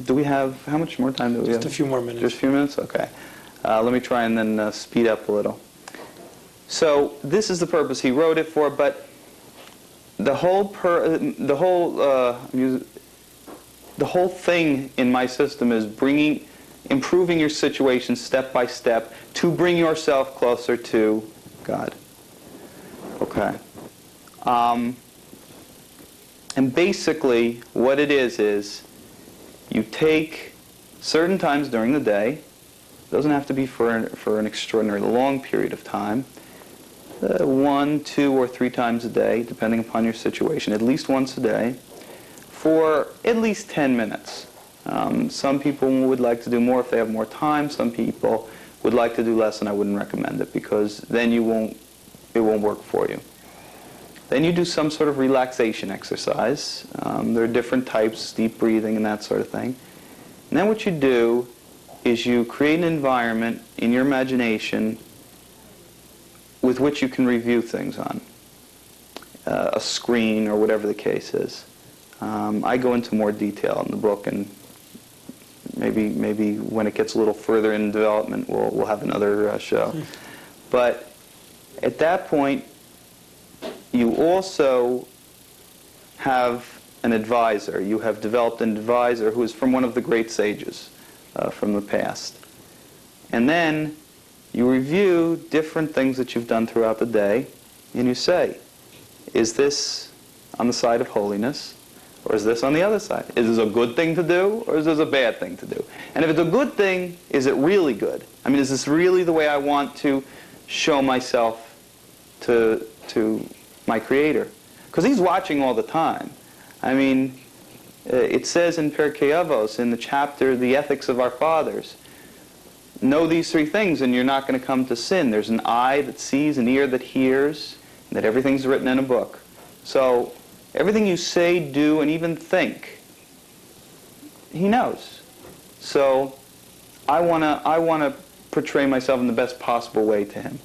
Do we have, how much more time do we have? Just a few more minutes. Just a few minutes? Okay. Let me try and then speed up a little. So this is the purpose he wrote it for, but the whole thing in my system is improving your situation step by step to bring yourself closer to God. Okay. And basically what it is You take certain times during the day. It doesn't have to be for an extraordinarily long period of time. 1, 2, or 3 times a day, depending upon your situation, at least once a day, for at least 10 minutes. Some people would like to do more if they have more time. Some people would like to do less, and I wouldn't recommend it because then it won't work for you. Then you do some sort of relaxation exercise. There are different types, deep breathing and that sort of thing. And then what you do is you create an environment in your imagination with which you can review things on. A screen or whatever the case is. I go into more detail in the book, and maybe when it gets a little further in development, we'll have another show. But at that point, you also have an advisor. You have developed an advisor who is from one of the great sages from the past. And then you review different things that you've done throughout the day, and you say, is this on the side of holiness, or is this on the other side? Is this a good thing to do, or is this a bad thing to do? And if it's a good thing, is it really good? I mean, is this really the way I want to show myself to my Creator? Because He's watching all the time. I mean, it says in Pirkei Avos, in the chapter, The Ethics of Our Fathers, know these 3 things and you're not going to come to sin. There's an eye that sees, an ear that hears, and that everything's written in a book. So everything you say, do, and even think, He knows. So I want to portray myself in the best possible way to Him.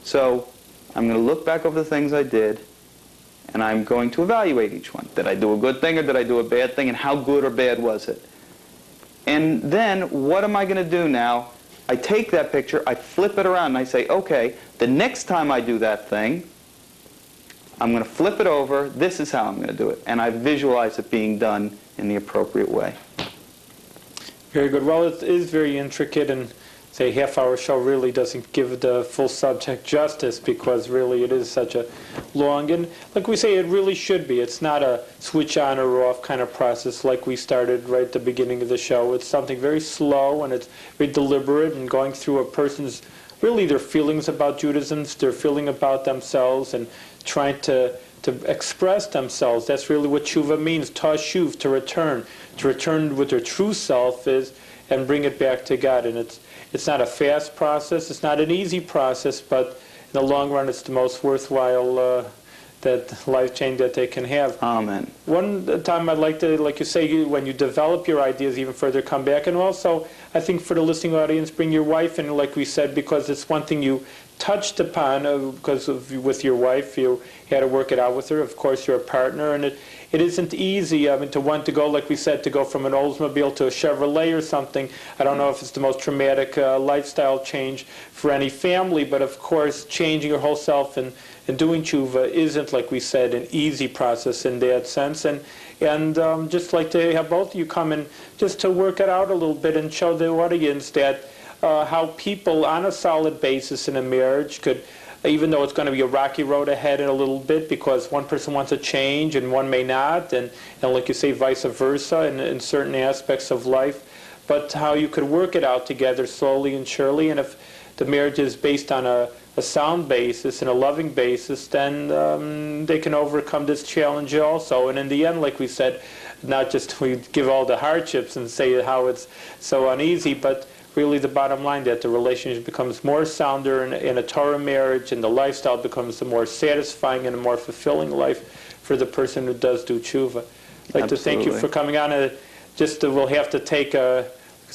So I'm going to look back over the things I did, and I'm going to evaluate each one. Did I do a good thing or did I do a bad thing, and how good or bad was it? And then what am I going to do now? I take that picture, I flip it around, and I say, okay, the next time I do that thing, I'm going to flip it over, this is how I'm going to do it. And I visualize it being done in the appropriate way. Very good. Well, it is very intricate, and say a half-hour show really doesn't give the full subject justice, because really it is such a long, and like we say, it really should be. It's not a switch on or off kind of process like we started right at the beginning of the show. It's something very slow, and it's very deliberate, and going through a person's, really their feelings about Judaism, their feeling about themselves, and trying to express themselves. That's really what tshuva means, tashuv, to return what their true self is, and bring it back to God. And it's not a fast process, it's not an easy process, but in the long run it's the most worthwhile that life change that they can have. Amen. One time I'd like to, like you say, when you develop your ideas even further, come back. And also, I think for the listening audience, bring your wife in, like we said, because it's one thing you touched upon, because with your wife, you had to work it out with her. Of course, you're a partner, and it isn't easy. I mean, to want to go, like we said, to go from an Oldsmobile to a Chevrolet or something, I don't know if it's the most traumatic lifestyle change for any family, but of course, changing your whole self and doing tshuva isn't, like we said, an easy process in that sense. And just like to have both of you come in just to work it out a little bit and show the audience that how people on a solid basis in a marriage could, even though it's going to be a rocky road ahead in a little bit, because one person wants a change and one may not, and like you say, vice versa in certain aspects of life, but how you could work it out together slowly and surely. And if the marriage is based on a sound basis and a loving basis, then they can overcome this challenge also. And in the end, like we said, not just we give all the hardships and say how it's so uneasy, but really the bottom line that the relationship becomes more sounder in a Torah marriage, and the lifestyle becomes a more satisfying and a more fulfilling life for the person who does do tshuva. I'd like to thank you for coming on. We'll have to take a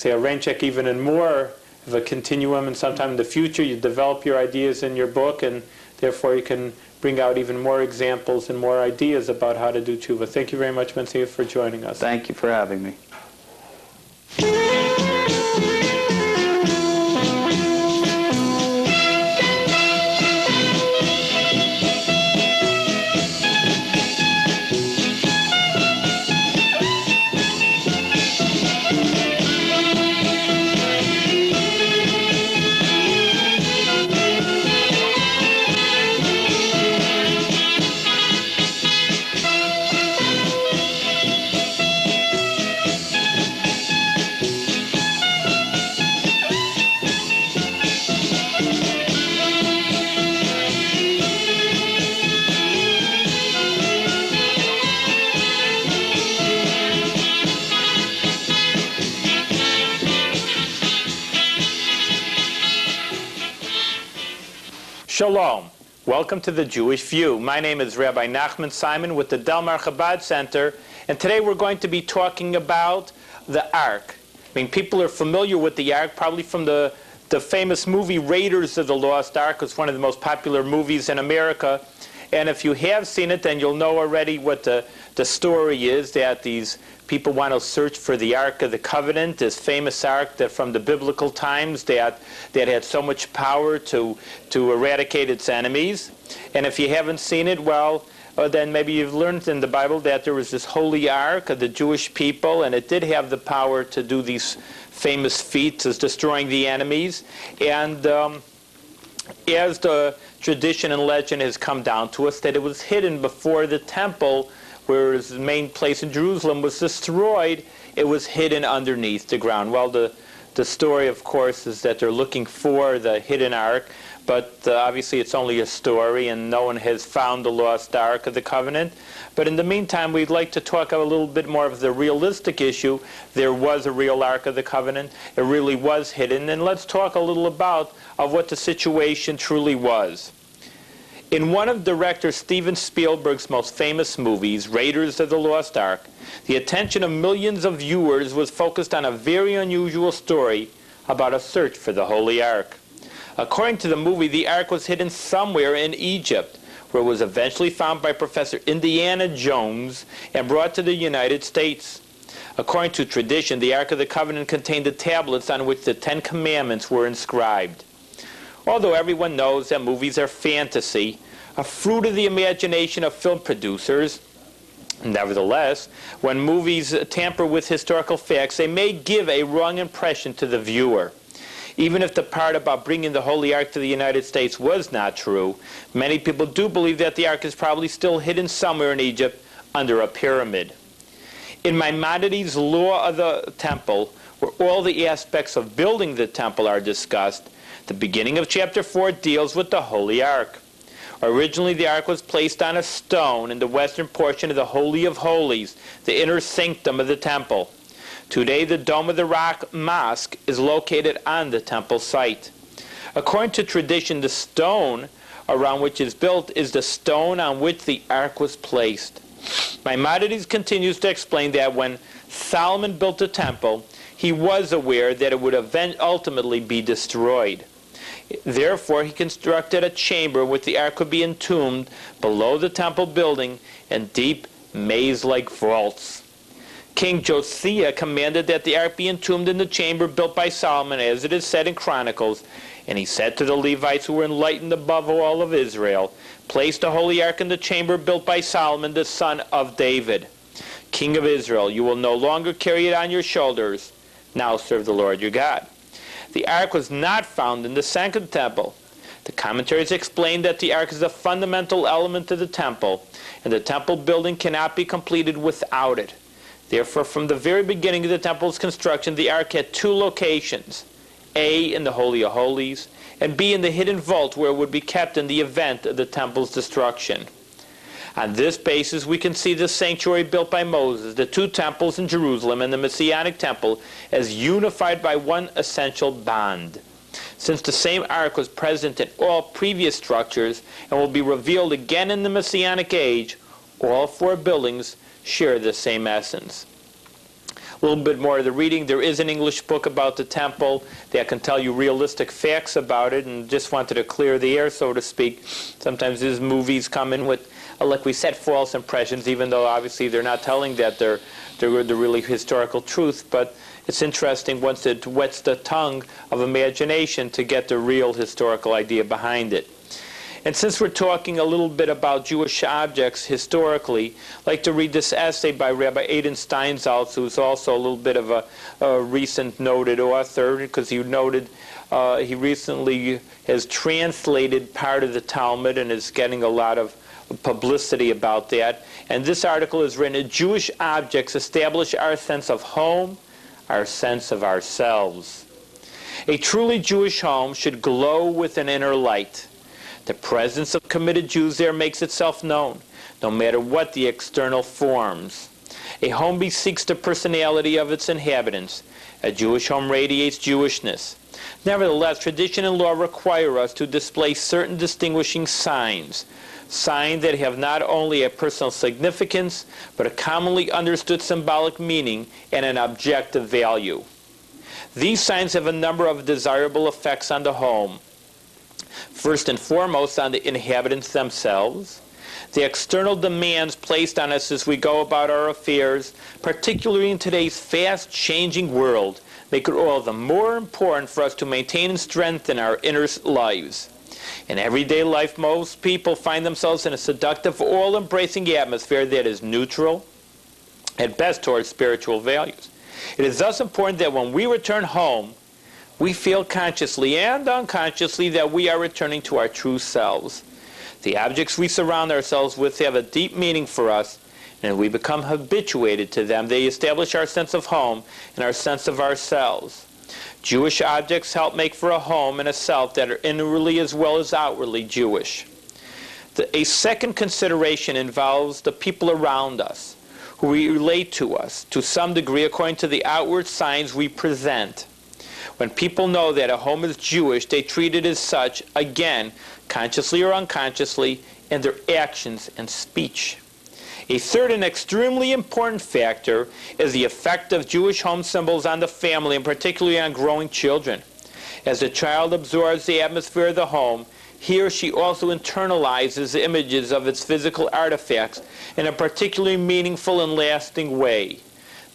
rain check even in more of a continuum, and sometime in the future you develop your ideas in your book, and therefore you can bring out even more examples and more ideas about how to do tshuva. Thank you very much, Monsignor, for joining us. Thank you for having me. Shalom. Welcome to the Jewish View. My name is Rabbi Nachman Simon with the Delmar Chabad Center, and today we're going to be talking about the Ark. I mean, people are familiar with the Ark probably from the famous movie Raiders of the Lost Ark. It's one of the most popular movies in America. And if you have seen it, then you'll know already what the story is, that these people want to search for the Ark of the Covenant, this famous Ark that from the biblical times that had so much power to eradicate its enemies. And if you haven't seen it, well, then maybe you've learned in the Bible that there was this holy Ark of the Jewish people, and it did have the power to do these famous feats as destroying the enemies. And as the tradition and legend has come down to us, that it was hidden before the temple, where its main place in Jerusalem was destroyed. It was hidden underneath the ground. Well, the story, of course, is that they're looking for the hidden Ark, but obviously it's only a story, and no one has found the lost Ark of the Covenant. But in the meantime, we'd like to talk a little bit more of the realistic issue. There was a real Ark of the Covenant. It really was hidden. And let's talk a little about what the situation truly was. In one of director Steven Spielberg's most famous movies, Raiders of the Lost Ark, the attention of millions of viewers was focused on a very unusual story about a search for the Holy Ark. According to the movie, the Ark was hidden somewhere in Egypt, where it was eventually found by Professor Indiana Jones and brought to the United States. According to tradition, the Ark of the Covenant contained the tablets on which the Ten Commandments were inscribed. Although everyone knows that movies are fantasy, a fruit of the imagination of film producers, nevertheless, when movies tamper with historical facts, they may give a wrong impression to the viewer. Even if the part about bringing the Holy Ark to the United States was not true, many people do believe that the Ark is probably still hidden somewhere in Egypt under a pyramid. In Maimonides' Law of the Temple, where all the aspects of building the temple are discussed, the beginning of chapter 4 deals with the Holy Ark. Originally, the Ark was placed on a stone in the western portion of the Holy of Holies, the inner sanctum of the temple. Today, the Dome of the Rock Mosque is located on the temple site. According to tradition, the stone around which it is built is the stone on which the Ark was placed. Maimonides continues to explain that when Solomon built the temple, he was aware that it would ultimately be destroyed. Therefore, he constructed a chamber where the Ark could be entombed below the temple building in deep maze-like vaults. King Josiah commanded that the Ark be entombed in the chamber built by Solomon, as it is said in Chronicles, and he said to the Levites, who were enlightened above all of Israel, "Place the Holy Ark in the chamber built by Solomon, the son of David, King of Israel. You will no longer carry it on your shoulders. Now serve the Lord your God." The Ark was not found in the second temple. The commentaries explain that the Ark is a fundamental element of the temple, and the temple building cannot be completed without it. Therefore, from the very beginning of the temple's construction, the Ark had two locations, A, in the Holy of Holies, and B, in the hidden vault where it would be kept in the event of the temple's destruction. On this basis, we can see the sanctuary built by Moses, the two temples in Jerusalem, and the Messianic temple as unified by one essential bond. Since the same Ark was present in all previous structures and will be revealed again in the Messianic age, all four buildings share the same essence. A little bit more of the reading. There is an English book about the temple that can tell you realistic facts about it, and just wanted to clear the air, so to speak. Sometimes these movies come in with, like we said, false impressions, even though obviously they're not telling that they're the really historical truth. But it's interesting once it wets the tongue of imagination to get the real historical idea behind it. And since we're talking a little bit about Jewish objects historically, I'd like to read this essay by Rabbi Adin Steinsaltz, who's also a little bit of a recent noted author, because he recently has translated part of the Talmud and is getting a lot of publicity about that. And this article is written, "Jewish objects establish our sense of home, our sense of ourselves." A truly Jewish home should glow with an inner light. The presence of committed Jews there makes itself known, no matter what the external forms. A home bespeaks the personality of its inhabitants. A Jewish home radiates Jewishness. Nevertheless, tradition and law require us to display certain distinguishing signs that have not only a personal significance, but a commonly understood symbolic meaning and an objective value. These signs have a number of desirable effects on the home. First and foremost, on the inhabitants themselves. The external demands placed on us as we go about our affairs, particularly in today's fast-changing world, make it all the more important for us to maintain and strengthen our inner lives. In everyday life, most people find themselves in a seductive, all-embracing atmosphere that is neutral, at best towards spiritual values. It is thus important that when we return home, we feel consciously and unconsciously that we are returning to our true selves. The objects we surround ourselves with have a deep meaning for us, and we become habituated to them. They establish our sense of home and our sense of ourselves. Jewish objects help make for a home and a self that are inwardly as well as outwardly Jewish. A second consideration involves the people around us, who relate to us to some degree according to the outward signs we present. When people know that a home is Jewish, they treat it as such, again, consciously or unconsciously, in their actions and speech. A third and extremely important factor is the effect of Jewish home symbols on the family, and particularly on growing children. As the child absorbs the atmosphere of the home, he or she also internalizes the images of its physical artifacts in a particularly meaningful and lasting way.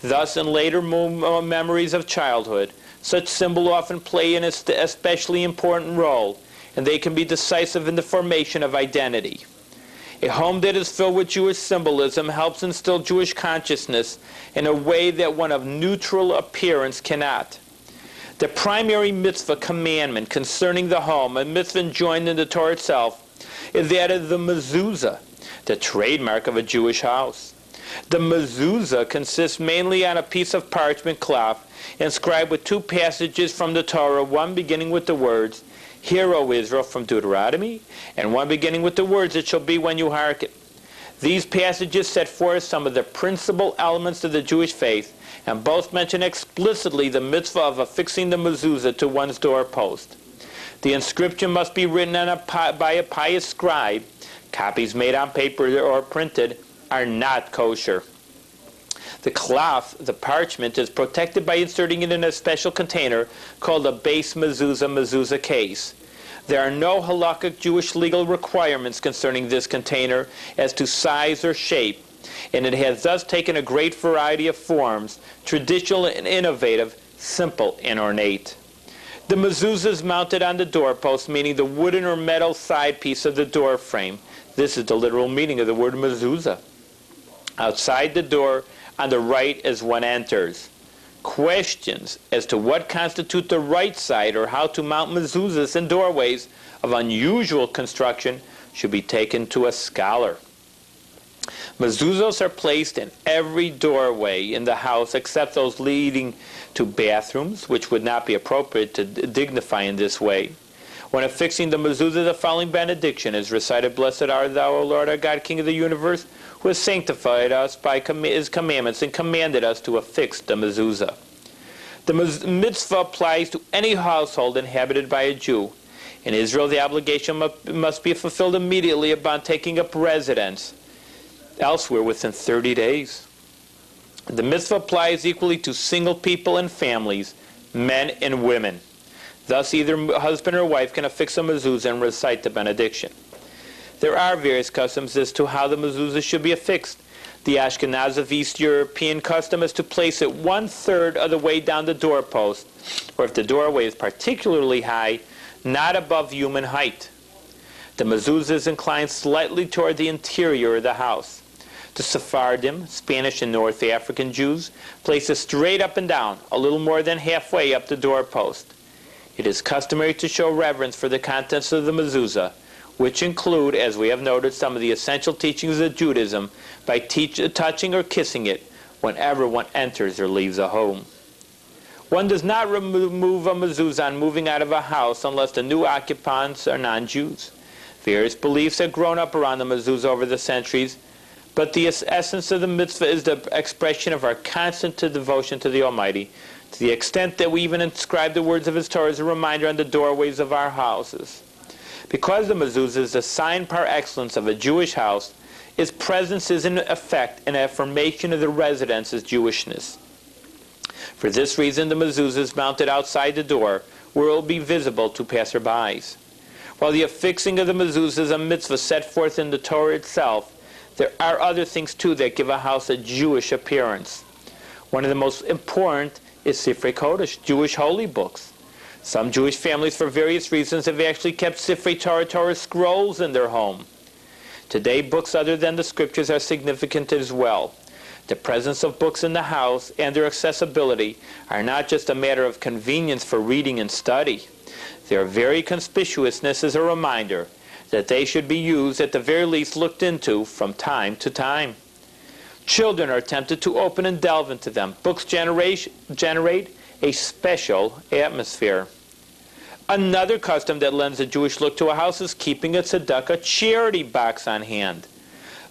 Thus, in later memories of childhood, such symbols often play an especially important role, and they can be decisive in the formation of identity. A home that is filled with Jewish symbolism helps instill Jewish consciousness in a way that one of neutral appearance cannot. The primary mitzvah commandment concerning the home, a mitzvah enjoined in the Torah itself, is that of the mezuzah, the trademark of a Jewish house. The mezuzah consists mainly on a piece of parchment cloth inscribed with two passages from the Torah, one beginning with the words, "Hear, O Israel," from Deuteronomy, and one beginning with the words, "It shall be when you hearken." These passages set forth some of the principal elements of the Jewish faith, and both mention explicitly the mitzvah of affixing the mezuzah to one's doorpost. The inscription must be written by a pious scribe. Copies made on paper or printed are not kosher. The cloth, the parchment, is protected by inserting it in a special container called a base mezuzah case. There are no halakhic Jewish legal requirements concerning this container as to size or shape, and it has thus taken a great variety of forms, traditional and innovative, simple and ornate. The mezuzah is mounted on the doorpost, meaning the wooden or metal side piece of the door frame. This is the literal meaning of the word mezuzah. Outside the door, on the right as one enters. Questions as to what constitute the right side or how to mount mezuzahs in doorways of unusual construction should be taken to a scholar. Mezuzahs are placed in every doorway in the house except those leading to bathrooms, which would not be appropriate to dignify in this way. When affixing the mezuzah, the following benediction is recited: "Blessed art thou, O Lord our God, King of the universe, who has sanctified us by his commandments and commanded us to affix the mezuzah." The mitzvah applies to any household inhabited by a Jew. In Israel, the obligation must be fulfilled immediately upon taking up residence elsewhere within 30 days. The mitzvah applies equally to single people and families, men and women. Thus, either husband or wife can affix a mezuzah and recite the benediction. There are various customs as to how the mezuzah should be affixed. The Ashkenaz of East European custom is to place it 1/3 of the way down the doorpost, or if the doorway is particularly high, not above human height. The mezuzah is inclined slightly toward the interior of the house. The Sephardim, Spanish and North African Jews, place it straight up and down, a little more than halfway up the doorpost. It is customary to show reverence for the contents of the mezuzah, which include, as we have noted, some of the essential teachings of Judaism, by touching or kissing it whenever one enters or leaves a home. One does not remove a mezuzah on moving out of a house unless the new occupants are non-Jews. Various beliefs have grown up around the mezuzah over the centuries, But the essence of the mitzvah is the expression of our constant devotion to the Almighty, to the extent that we even inscribe the words of His Torah as a reminder on the doorways of our houses. Because the mezuzah is the sign par excellence of a Jewish house, its presence is in effect an affirmation of the residence's Jewishness. For this reason, the mezuzah is mounted outside the door, where it will be visible to passerbys. While the affixing of the mezuzah is a mitzvah set forth in the Torah itself, there are other things too that give a house a Jewish appearance. One of the most important is Sifrei Kodesh, Jewish holy books. Some Jewish families, for various reasons, have actually kept Sifrei Torah scrolls in their home. Today, books other than the scriptures are significant as well. The presence of books in the house and their accessibility are not just a matter of convenience for reading and study. Their very conspicuousness is a reminder that they should be used, at the very least looked into, from time to time. Children are tempted to open and delve into them. Books generate a special atmosphere. Another custom that lends a Jewish look to a house is keeping a tzedakah charity box on hand.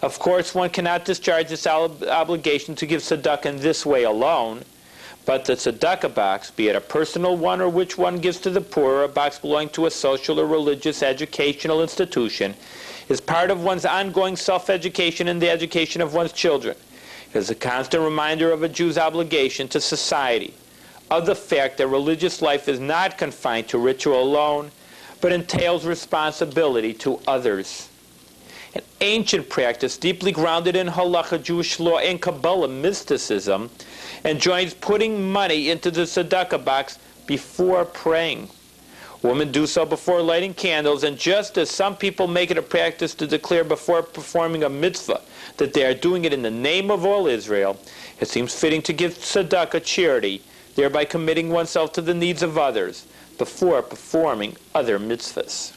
Of course, one cannot discharge this obligation to give tzedakah in this way alone, but the tzedakah box, be it a personal one or which one gives to the poor, or a box belonging to a social or religious educational institution, is part of one's ongoing self-education and the education of one's children. It is a constant reminder of a Jew's obligation to society, of the fact that religious life is not confined to ritual alone, but entails responsibility to others. An ancient practice deeply grounded in halacha, Jewish law, and Kabbalah mysticism enjoins putting money into the tzedakah box before praying. Women do so before lighting candles, and just as some people make it a practice to declare before performing a mitzvah that they are doing it in the name of all Israel, it seems fitting to give tzedakah charity, thereby committing oneself to the needs of others before performing other mitzvahs.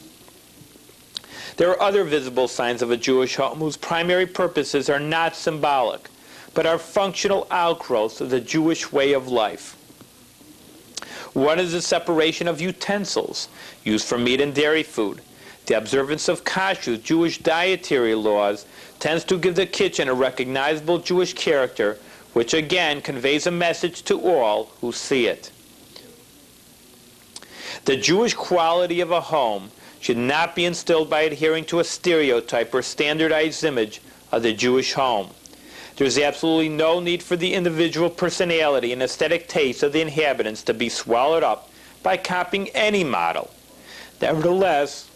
There are other visible signs of a Jewish home whose primary purposes are not symbolic, but are functional outgrowths of the Jewish way of life. One is the separation of utensils used for meat and dairy food. The observance of kashrut, Jewish dietary laws, tends to give the kitchen a recognizable Jewish character, which again conveys a message to all who see it. The Jewish quality of a home should not be instilled by adhering to a stereotype or standardized image of the Jewish home. There is absolutely no need for the individual personality and aesthetic taste of the inhabitants to be swallowed up by copying any model. Nevertheless,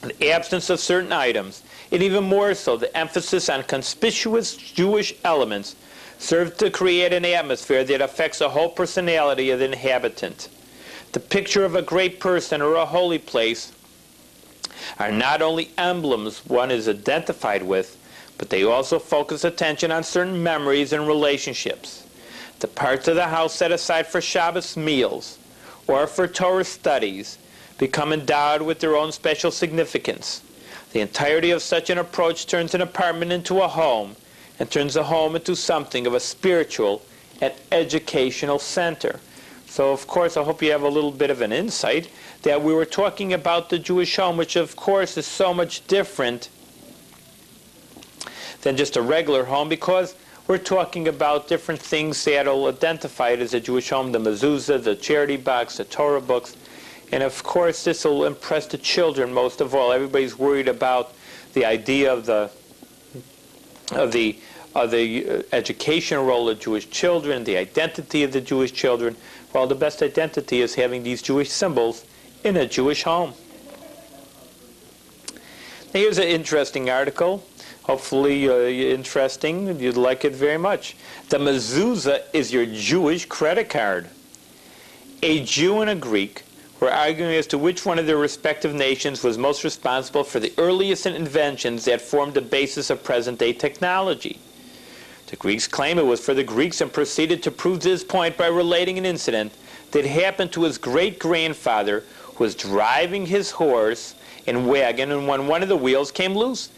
the absence of certain items, and even more so the emphasis on conspicuous Jewish elements, serves to create an atmosphere that affects the whole personality of the inhabitant. The picture of a great person or a holy place are not only emblems one is identified with, but they also focus attention on certain memories and relationships. The parts of the house set aside for Shabbos meals or for Torah studies become endowed with their own special significance. The entirety of such an approach turns an apartment into a home, and turns the home into something of a spiritual and educational center. So, of course, I hope you have a little bit of an insight that we were talking about the Jewish home, which, of course, is so much different than just a regular home, because we're talking about different things that will identify it as a Jewish home: the mezuzah, the charity box, the Torah books. And, of course, this will impress the children most of all. Everybody's worried about the idea of the education role of Jewish children, the identity of the Jewish children. Well, the best identity is having these Jewish symbols in a Jewish home. Now, here's an interesting article. Hopefully interesting. You'd like it very much. The mezuzah is your Jewish credit card. A Jew and a Greek were arguing as to which one of their respective nations was most responsible for the earliest inventions that formed the basis of present-day technology. The Greeks claim it was for the Greeks, and proceeded to prove this point by relating an incident that happened to his great-grandfather, who was driving his horse and wagon, and when one of the wheels came loose,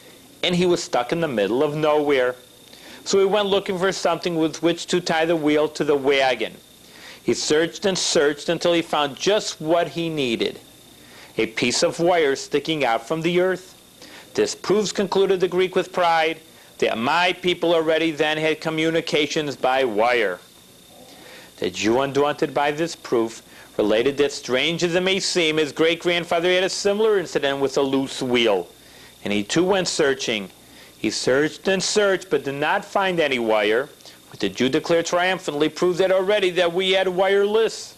and he was stuck in the middle of nowhere. So he went looking for something with which to tie the wheel to the wagon. He searched and searched until he found just what he needed: a piece of wire sticking out from the earth. This proves, concluded the Greek with pride, that my people already then had communications by wire. The Jew, undaunted by this proof, related that, strange as it may seem, his great-grandfather had a similar incident with a loose wheel, and he too went searching. He searched and searched, but did not find any wire, which the Jew declared triumphantly proves that already that we had wireless.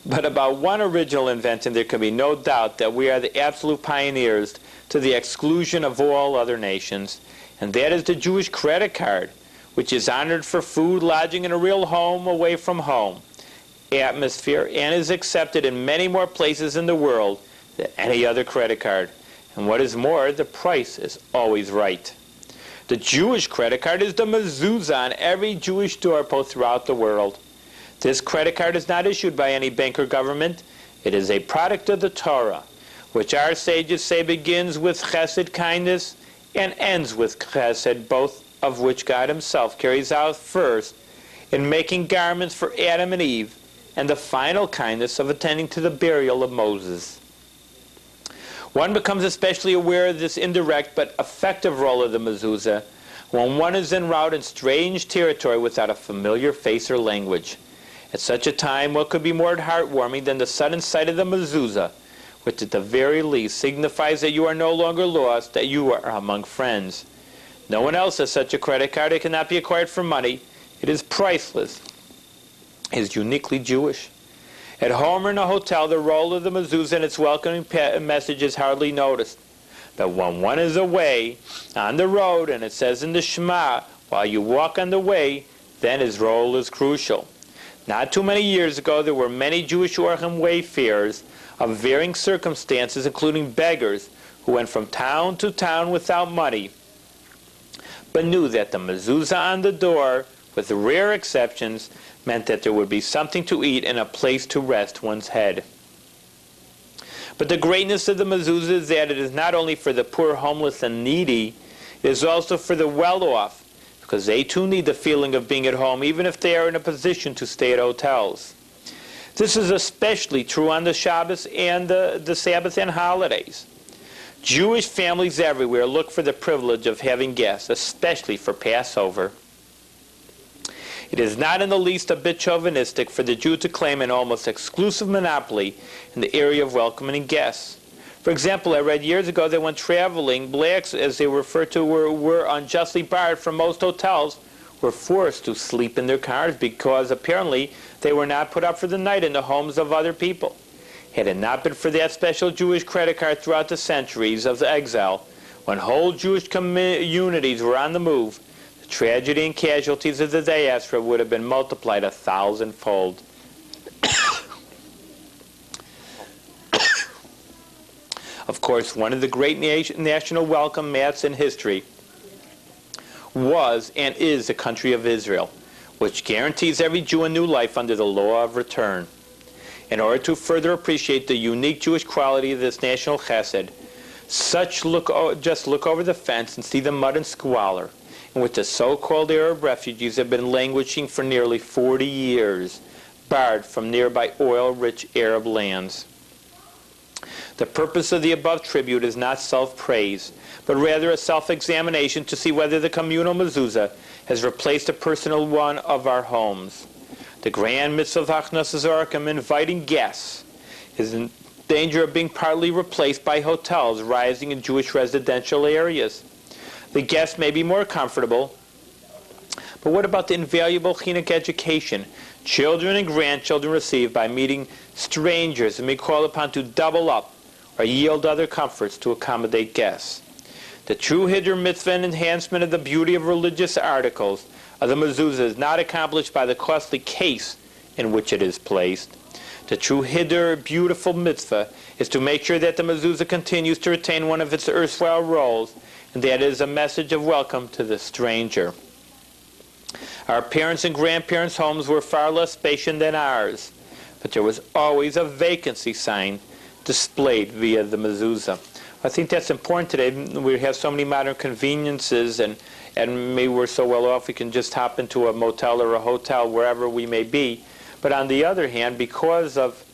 But about one original invention there can be no doubt, that we are the absolute pioneers to the exclusion of all other nations, and that is the Jewish credit card, which is honored for food, lodging, and a real home away from home atmosphere, and is accepted in many more places in the world than any other credit card. And what is more, the price is always right. The Jewish credit card is the mezuzah on every Jewish doorpost throughout the world. This credit card is not issued by any bank or government. It is a product of the Torah, which our sages say begins with chesed, kindness, and ends with chesed, both of which God himself carries out first in making garments for Adam and Eve, and the final kindness of attending to the burial of Moses. One becomes especially aware of this indirect but effective role of the mezuzah when one is en route in strange territory without a familiar face or language. At such a time, what could be more heartwarming than the sudden sight of the mezuzah, which at the very least signifies that you are no longer lost, that you are among friends. No one else has such a credit card. It cannot be acquired for money. It is priceless. It is uniquely Jewish. At home or in a hotel, the role of the mezuzah and its welcoming message is hardly noticed. But when one is away, on the road, and it says in the Shema, while you walk on the way, then his role is crucial. Not too many years ago, there were many Jewish Orchim wayfarers of varying circumstances, including beggars, who went from town to town without money, but knew that the mezuzah on the door, with rare exceptions, meant that there would be something to eat and a place to rest one's head. But the greatness of the mezuzah is that it is not only for the poor, homeless, and needy, it is also for the well-off, because they too need the feeling of being at home, even if they are in a position to stay at hotels. This is especially true on the Shabbos and the Sabbath and holidays. Jewish families everywhere look for the privilege of having guests, especially for Passover. It is not in the least a bit chauvinistic for the Jew to claim an almost exclusive monopoly in the area of welcoming guests. For example, I read years ago that when traveling, blacks, as they were referred to, were unjustly barred from most hotels, were forced to sleep in their cars because apparently they were not put up for the night in the homes of other people. Had it not been for that special Jewish credit card throughout the centuries of the exile, when whole Jewish communities were on the move, the tragedy and casualties of the diaspora would have been multiplied 1,000-fold. Of course, one of the great national welcome mats in history was and is the country of Israel, which guarantees every Jew a new life under the law of return. In order to further appreciate the unique Jewish quality of this national chesed, just look over the fence and see the mud and squalor in which the so-called Arab refugees have been languishing for nearly 40 years, barred from nearby oil-rich Arab lands. The purpose of the above tribute is not self-praise, but rather a self-examination to see whether the communal mezuzah has replaced a personal one of our homes. The grand mitzvah of Achnasas Orchim, inviting guests, is in danger of being partly replaced by hotels rising in Jewish residential areas. The guests may be more comfortable, but what about the invaluable chinuch education children and grandchildren receive by meeting strangers and be called upon to double up or yield other comforts to accommodate guests? The true Hiddur mitzvah and enhancement of the beauty of religious articles of the mezuzah is not accomplished by the costly case in which it is placed. The true Hiddur, beautiful mitzvah, is to make sure that the mezuzah continues to retain one of its erstwhile roles, and that it is a message of welcome to the stranger. Our parents' and grandparents' homes were far less spacious than ours, but there was always a vacancy sign displayed via the mezuzah. I think that's important today. We have so many modern conveniences, and maybe we're so well off we can just hop into a motel or a hotel wherever we may be. But on the other hand, because of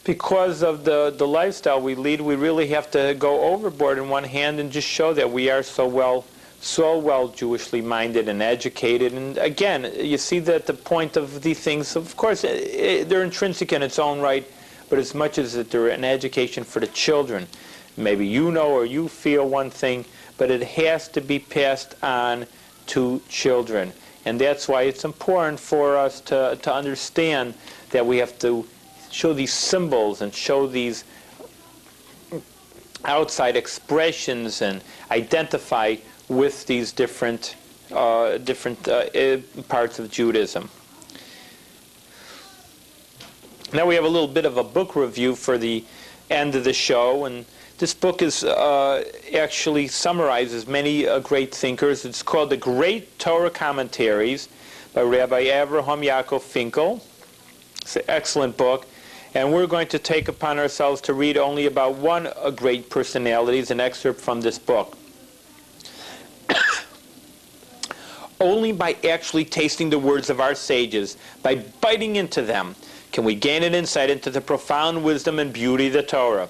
because of the lifestyle we lead, we really have to go overboard in one hand and just show that we are so well Jewishly minded and educated. And again, you see that the point of these things, of course, they're intrinsic in its own right, but as much as that they're an education for the children. Maybe you know or you feel one thing, but it has to be passed on to children. And that's why it's important for us to understand that we have to show these symbols and show these outside expressions and identify with these different parts of Judaism. Now we have a little bit of a book review for the end of the show, and this book is actually summarizes many great thinkers. It's called The Great Torah Commentaries by Rabbi Avraham Yaakov Finkel. It's an excellent book, and we're going to take upon ourselves to read only about one great personality, an excerpt from this book. Only by actually tasting the words of our sages, by biting into them, can we gain an insight into the profound wisdom and beauty of the Torah,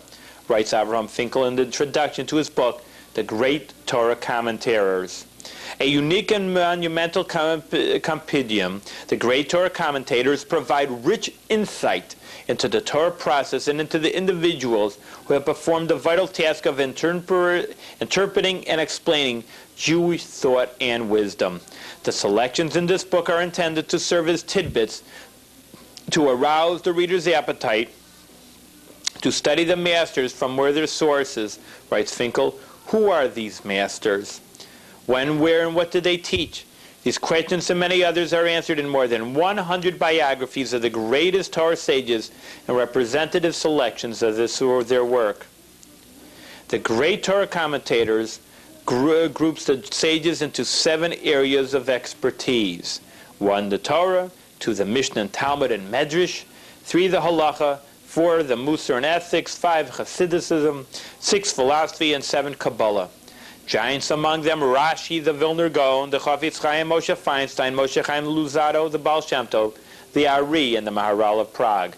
writes Avraham Finkel in the introduction to his book, The Great Torah Commentaries. A unique and monumental compendium, the Great Torah Commentators provide rich insight into the Torah process and into the individuals who have performed the vital task of interpreting and explaining Jewish thought and wisdom. The selections in this book are intended to serve as tidbits to arouse the reader's appetite to study the masters from where their sources, writes Finkel. Who are these masters? When, where, and what did they teach? These questions and many others are answered in more than 100 biographies of the greatest Torah sages and representative selections of their work. The Great Torah Commentators groups the sages into 7 areas of expertise. 1, the Torah. 2, the Mishnah and Talmud and Medrash. 3, the Halacha. 4, the Musar and Ethics. 5, Hasidism. 6, philosophy. And 7, Kabbalah. Giants among them, Rashi, the Vilner Gaon, the Chafetz Chaim Moshe Feinstein, Moshe Chaim Luzzatto, the Baal Shem Tov, the Ari, and the Maharal of Prague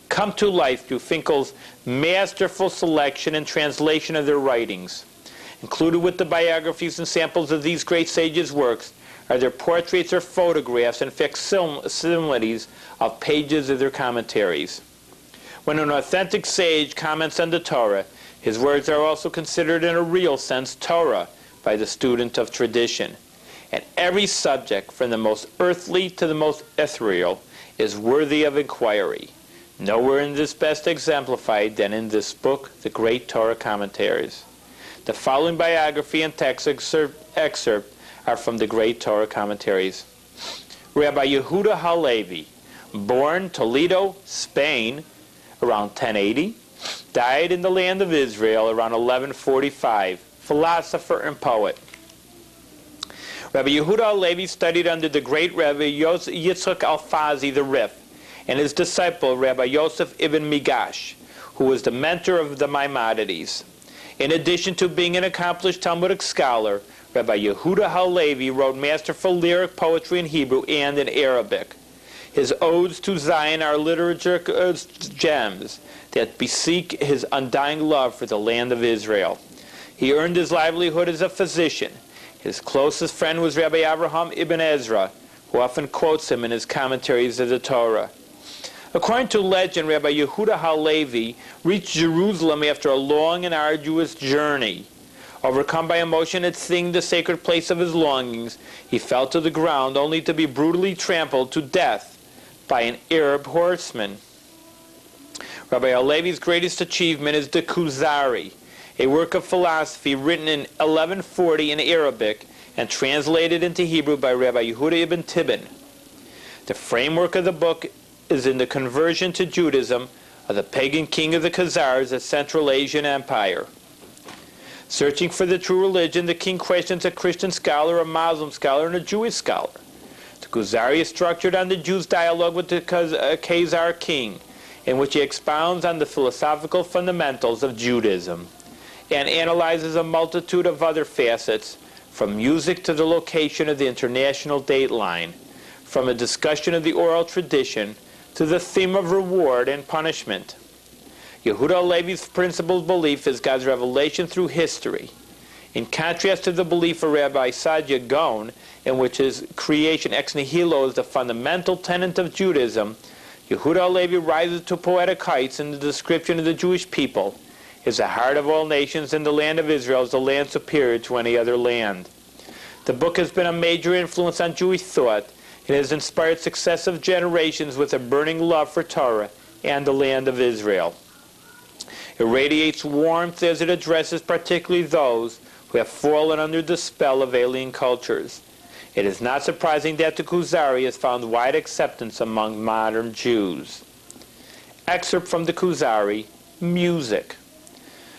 come to life through Finkel's masterful selection and translation of their writings. Included with the biographies and samples of these great sages' works are their portraits or photographs and facsimiles of pages of their commentaries. When an authentic sage comments on the Torah, his words are also considered in a real sense Torah by the student of tradition. And every subject, from the most earthly to the most ethereal, is worthy of inquiry. Nowhere in this best exemplified than in this book, The Great Torah Commentaries. The following biography and text excerpt are from the Great Torah Commentaries. Rabbi Yehuda Halevi, born Toledo, Spain, around 1080, died in the land of Israel around 1145, philosopher and poet. Rabbi Yehuda Halevi studied under the great Rabbi Yitzchak Alfazi the Rif and his disciple Rabbi Yosef ibn Migash, who was the mentor of the Maimonides. In addition to being an accomplished Talmudic scholar, Rabbi Yehuda Halevi wrote masterful lyric poetry in Hebrew and in Arabic. His odes to Zion are literature gems that beseek his undying love for the land of Israel. He earned his livelihood as a physician. His closest friend was Rabbi Avraham ibn Ezra, who often quotes him in his commentaries of the Torah. According to legend, Rabbi Yehuda Halevi reached Jerusalem after a long and arduous journey. Overcome by emotion at seeing the sacred place of his longings, he fell to the ground only to be brutally trampled to death by an Arab horseman. Rabbi Halevi's greatest achievement is the Kuzari, a work of philosophy written in 1140 in Arabic and translated into Hebrew by Rabbi Yehuda ibn Tibbon. The framework of the book is in the conversion to Judaism of the pagan king of the Khazars, a Central Asian empire. Searching for the true religion, the king questions a Christian scholar, a Muslim scholar, and a Jewish scholar. The Kuzari is structured on the Jews' dialogue with the Khazar king, in which he expounds on the philosophical fundamentals of Judaism and analyzes a multitude of other facets, from music to the location of the international date line, from a discussion of the oral tradition to the theme of reward and punishment. Yehuda Levi's principal belief is God's revelation through history. In contrast to the belief of Rabbi Saadia Gaon, in which his creation ex nihilo is the fundamental tenet of Judaism, Yehuda Levi rises to poetic heights in the description of the Jewish people. Is the heart of all nations, and the land of Israel is the land superior to any other land. The book has been a major influence on Jewish thought. It has inspired successive generations with a burning love for Torah and the land of Israel. It radiates warmth as it addresses particularly those who have fallen under the spell of alien cultures. It is not surprising that the Kuzari has found wide acceptance among modern Jews. Excerpt from the Kuzari, Music.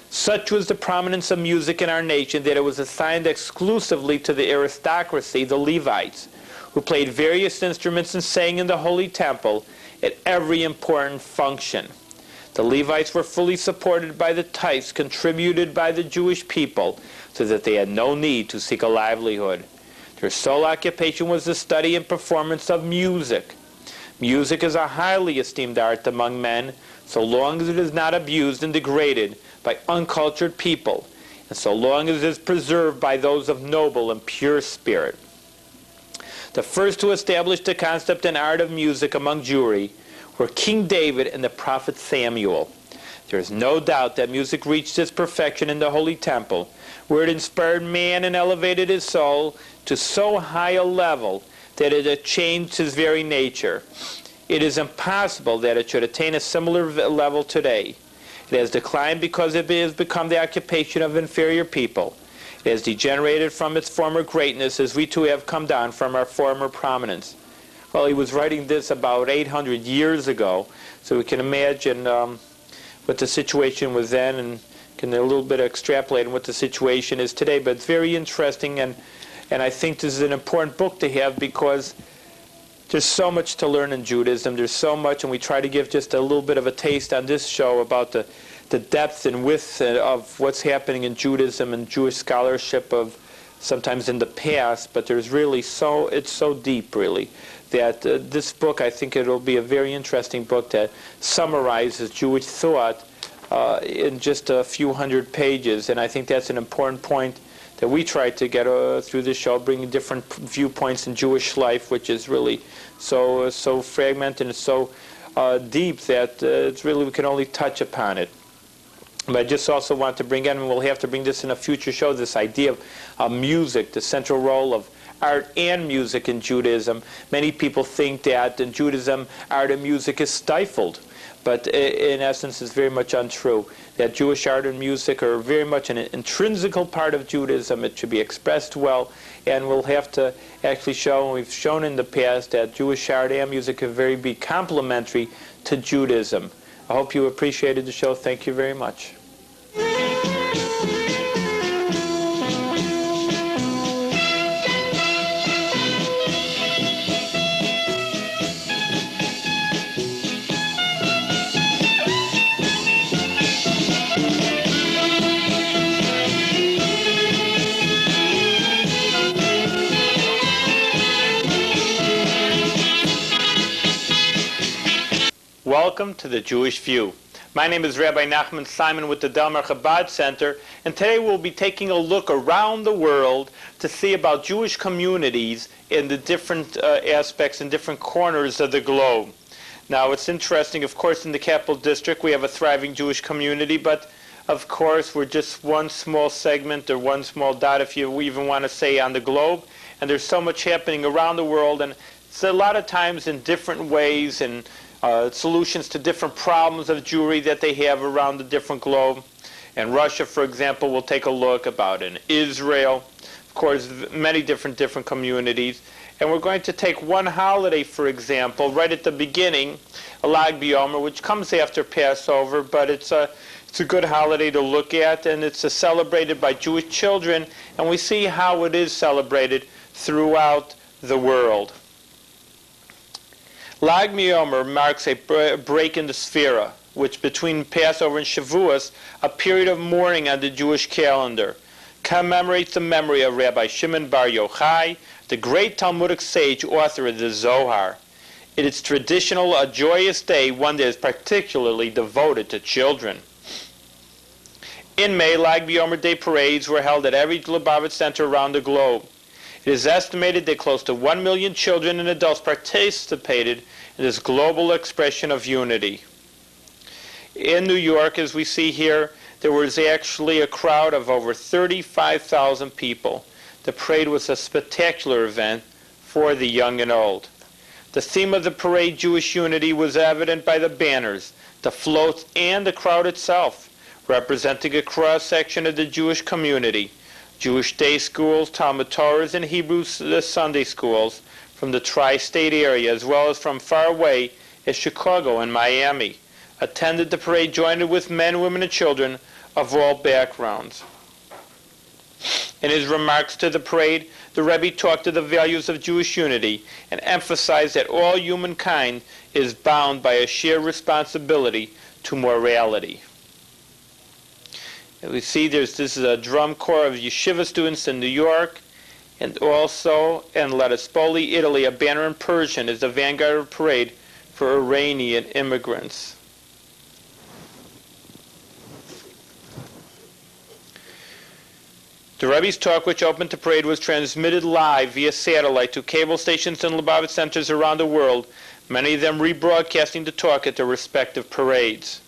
Such was the prominence of music in our nation that it was assigned exclusively to the aristocracy, the Levites, who played various instruments and sang in the Holy Temple at every important function. The Levites were fully supported by the tithes contributed by the Jewish people, so that they had no need to seek a livelihood. Their sole occupation was the study and performance of music. Music is a highly esteemed art among men, so long as it is not abused and degraded by uncultured people, and so long as it is preserved by those of noble and pure spirit. The first to establish the concept and art of music among Jewry were King David and the prophet Samuel. There is no doubt that music reached its perfection in the Holy Temple, where it inspired man and elevated his soul to so high a level that it had changed his very nature. It is impossible that it should attain a similar level today. It has declined because it has become the occupation of inferior people. It has degenerated from its former greatness, as we too have come down from our former prominence. Well, he was writing this about 800 years ago, so we can imagine what the situation was then, and can a little bit extrapolate on what the situation is today. But it's very interesting, and I think this is an important book to have, because there's so much to learn in Judaism. There's so much, and we try to give just a little bit of a taste on this show about the depth and width of what's happening in Judaism and Jewish scholarship of sometimes in the past. But there's really it's so deep, really, that this book, I think it'll be a very interesting book that summarizes Jewish thought in just a few hundred pages. And I think that's an important point that we try to get through this show, bringing different viewpoints in Jewish life, which is really so fragmented and so deep that it's really, we can only touch upon it. But I just also want to bring in, and we'll have to bring this in a future show, this idea of music, the central role of art and music in Judaism. Many people think that in Judaism, art and music is stifled. But in essence, it's very much untrue. That Jewish art and music are very much an intrinsical part of Judaism. It should be expressed well, and we'll have to actually show, and we've shown in the past, that Jewish art and music can be complementary to Judaism. I hope you appreciated the show. Thank you very much. Welcome to the Jewish View. My name is Rabbi Nachman Simon with the Delmar Chabad Center, and today we'll be taking a look around the world to see about Jewish communities in the different aspects and different corners of the globe. Now, it's interesting, of course, in the Capital District we have a thriving Jewish community, but of course we're just one small segment or one small dot, if you even want to say, on the globe, and there's so much happening around the world, and it's a lot of times in different ways and solutions to different problems of Jewry that they have around the different globe. In Russia, for example, we'll take a look about in Israel, of course, many different communities. And we're going to take one holiday, for example, right at the beginning, Lag BaOmer, which comes after Passover, but it's a good holiday to look at, and it's celebrated by Jewish children, and we see how it is celebrated throughout the world. Lag BaOmer marks a break in the Sphira, which between Passover and Shavuos, a period of mourning on the Jewish calendar, commemorates the memory of Rabbi Shimon Bar Yochai, the great Talmudic sage, author of the Zohar. It is traditional, a joyous day, one that is particularly devoted to children. In May, Lag BaOmer Day parades were held at every Lubavitch center around the globe. It is estimated that close to 1 million children and adults participated in this global expression of unity. In New York, as we see here, there was actually a crowd of over 35,000 people. The parade was a spectacular event for the young and old. The theme of the parade, Jewish unity, was evident by the banners, the floats, and the crowd itself, representing a cross-section of the Jewish community, Jewish day schools, Talmud Torahs, and Hebrew Sunday schools from the tri-state area, as well as from far away as Chicago and Miami, attended the parade, joined with men, women, and children of all backgrounds. In his remarks to the parade, the Rebbe talked of the values of Jewish unity and emphasized that all humankind is bound by a shared responsibility to morality. And we see this is a drum corps of yeshiva students in New York, and also in Ladispoli, Italy, a banner in Persian is the vanguard of the parade for Iranian immigrants. The Rebbe's talk, which opened the parade, was transmitted live via satellite to cable stations and Lubavitch centers around the world, many of them rebroadcasting the talk at their respective parades.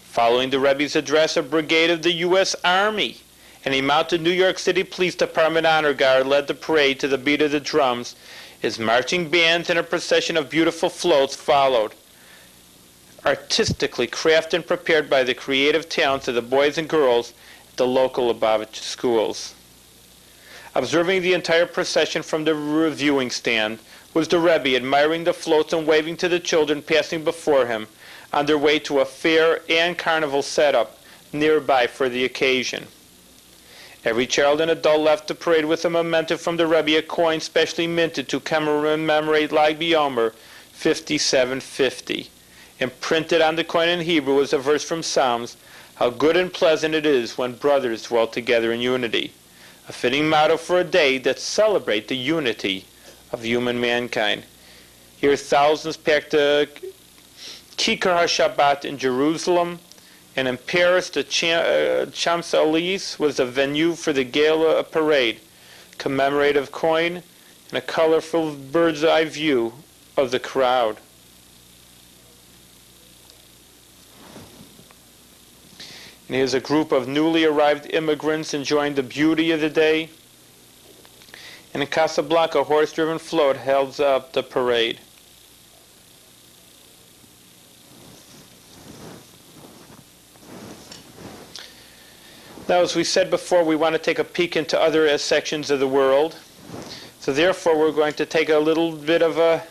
Following the Rebbe's address, a brigade of the U.S. Army and a mounted New York City Police Department honor guard led the parade to the beat of the drums, as marching bands and a procession of beautiful floats followed, artistically crafted and prepared by the creative talents of the boys and girls at the local Lubavitch schools. Observing the entire procession from the reviewing stand was the Rebbe, admiring the floats and waving to the children passing before him on their way to a fair and carnival setup nearby for the occasion. Every child and adult left the parade with a memento from the Rebbe, a coin specially minted to commemorate Lag BaOmer 5750. Imprinted on the coin in Hebrew is a verse from Psalms, "How good and pleasant it is when brothers dwell together in unity," a fitting motto for a day that celebrates the unity of human mankind. Here thousands packed the Kikar HaShabbat in Jerusalem, and in Paris the Champs-Élysées was the venue for the gala parade, commemorative coin, and a colorful bird's eye view of the crowd. And here's a group of newly arrived immigrants enjoying the beauty of the day. And in Casablanca, a horse-driven float held up the parade. Now, as we said before, we want to take a peek into other sections of the world. So therefore, we're going to take a little bit of a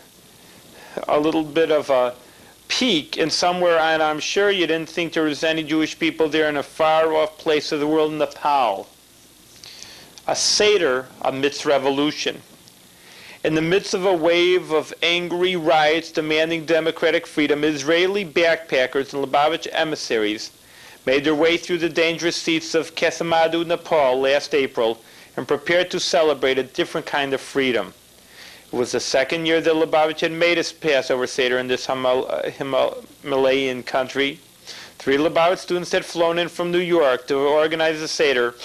peek in somewhere, and I'm sure you didn't think there was any Jewish people there, in a far-off place of the world, Nepal. A Seder amidst revolution. In the midst of a wave of angry riots demanding democratic freedom, Israeli backpackers and Lubavitch emissaries made their way through the dangerous streets of Kathmandu, Nepal last April and prepared to celebrate a different kind of freedom. It was the second year that Lubavitch had made its Passover Seder in this Himalayan country. 3 Lubavitch students had flown in from New York to organize the Seder,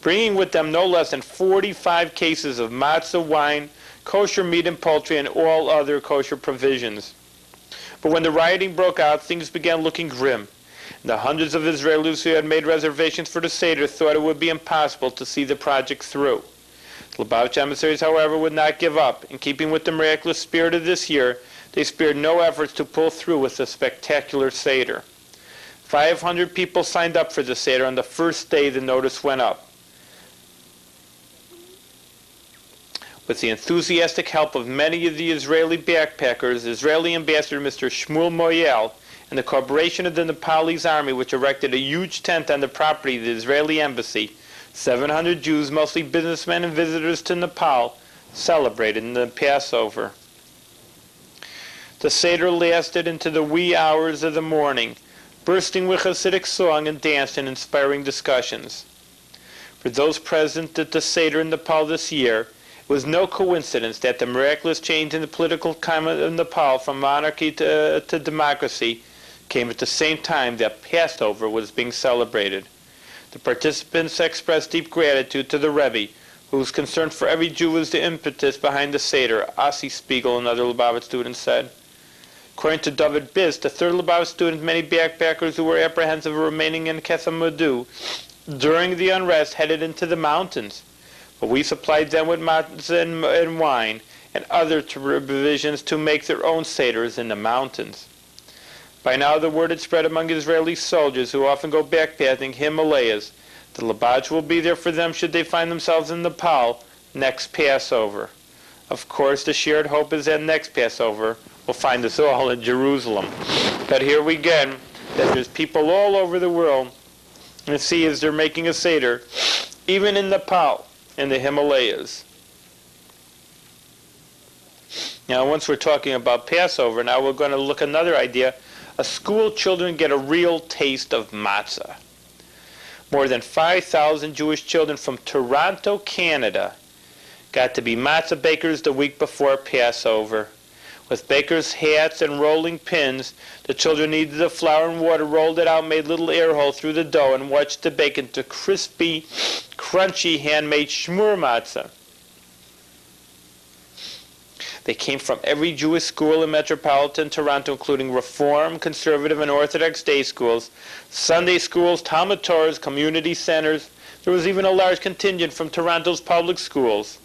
bringing with them no less than 45 cases of matzah, wine, kosher meat and poultry, and all other kosher provisions. But when the rioting broke out, things began looking grim. The hundreds of Israelis who had made reservations for the Seder thought it would be impossible to see the project through. The Lubavitch emissaries, however, would not give up. In keeping with the miraculous spirit of this year, they spared no efforts to pull through with the spectacular Seder. 500 people signed up for the Seder on the first day the notice went up. With the enthusiastic help of many of the Israeli backpackers, Israeli ambassador Mr. Shmuel Moyel, and the cooperation of the Nepalese army, which erected a huge tent on the property of the Israeli embassy, 700 Jews, mostly businessmen and visitors to Nepal, celebrated the Passover. The Seder lasted into the wee hours of the morning, bursting with Hasidic song and dance and inspiring discussions. For those present at the Seder in Nepal this year, It was no coincidence that the miraculous change in the political climate of Nepal from monarchy to democracy came at the same time that Passover was being celebrated. The participants expressed deep gratitude to the Rebbe, whose concern for every Jew was the impetus behind the Seder, Ossie Spiegel and other Lubavitch students said. According to David Biss, the third Lubavitch student, many backpackers who were apprehensive of remaining in Kathmandu during the unrest headed into the mountains. But we supplied them with matzah and wine and other provisions to make their own seders in the mountains. By now the word had spread among Israeli soldiers who often go backpacking Himalayas. The Lubavitch will be there for them should they find themselves in Nepal next Passover. Of course, the shared hope is that next Passover will find us all in Jerusalem. But here we get that there's people all over the world, and see as they're making a Seder, even in Nepal, in the Himalayas. Now, once we're talking about Passover, now we're going to look at another idea. School children get a real taste of matzah. More than 5,000 Jewish children from Toronto, Canada, got to be matzah bakers the week before Passover. With bakers' hats and rolling pins, the children kneaded the flour and water, rolled it out, made little air holes through the dough, and watched it bake into crispy, crunchy, handmade shmur matzah. They came from every Jewish school in metropolitan Toronto, including Reform, Conservative, and Orthodox day schools, Sunday schools, Talmud Torahs, community centers. There was even a large contingent from Toronto's public schools.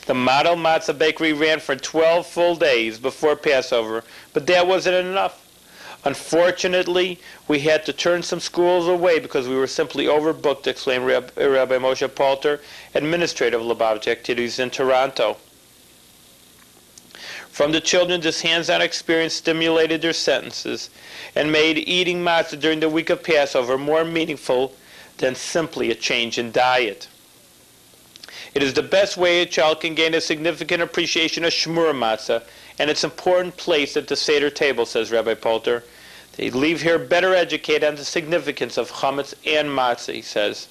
The model matzah bakery ran for 12 full days before Passover, but that wasn't enough. Unfortunately, we had to turn some schools away because we were simply overbooked, explained Rabbi Moshe Palter, administrator of Lubavitch activities in Toronto. From the children, this hands-on experience stimulated their sentences and made eating matzah during the week of Passover more meaningful than simply a change in diet. It is the best way a child can gain a significant appreciation of shmur matzah and its important place at the Seder table, says Rabbi Polter. They leave here better educated on the significance of chametz and matzah, he says.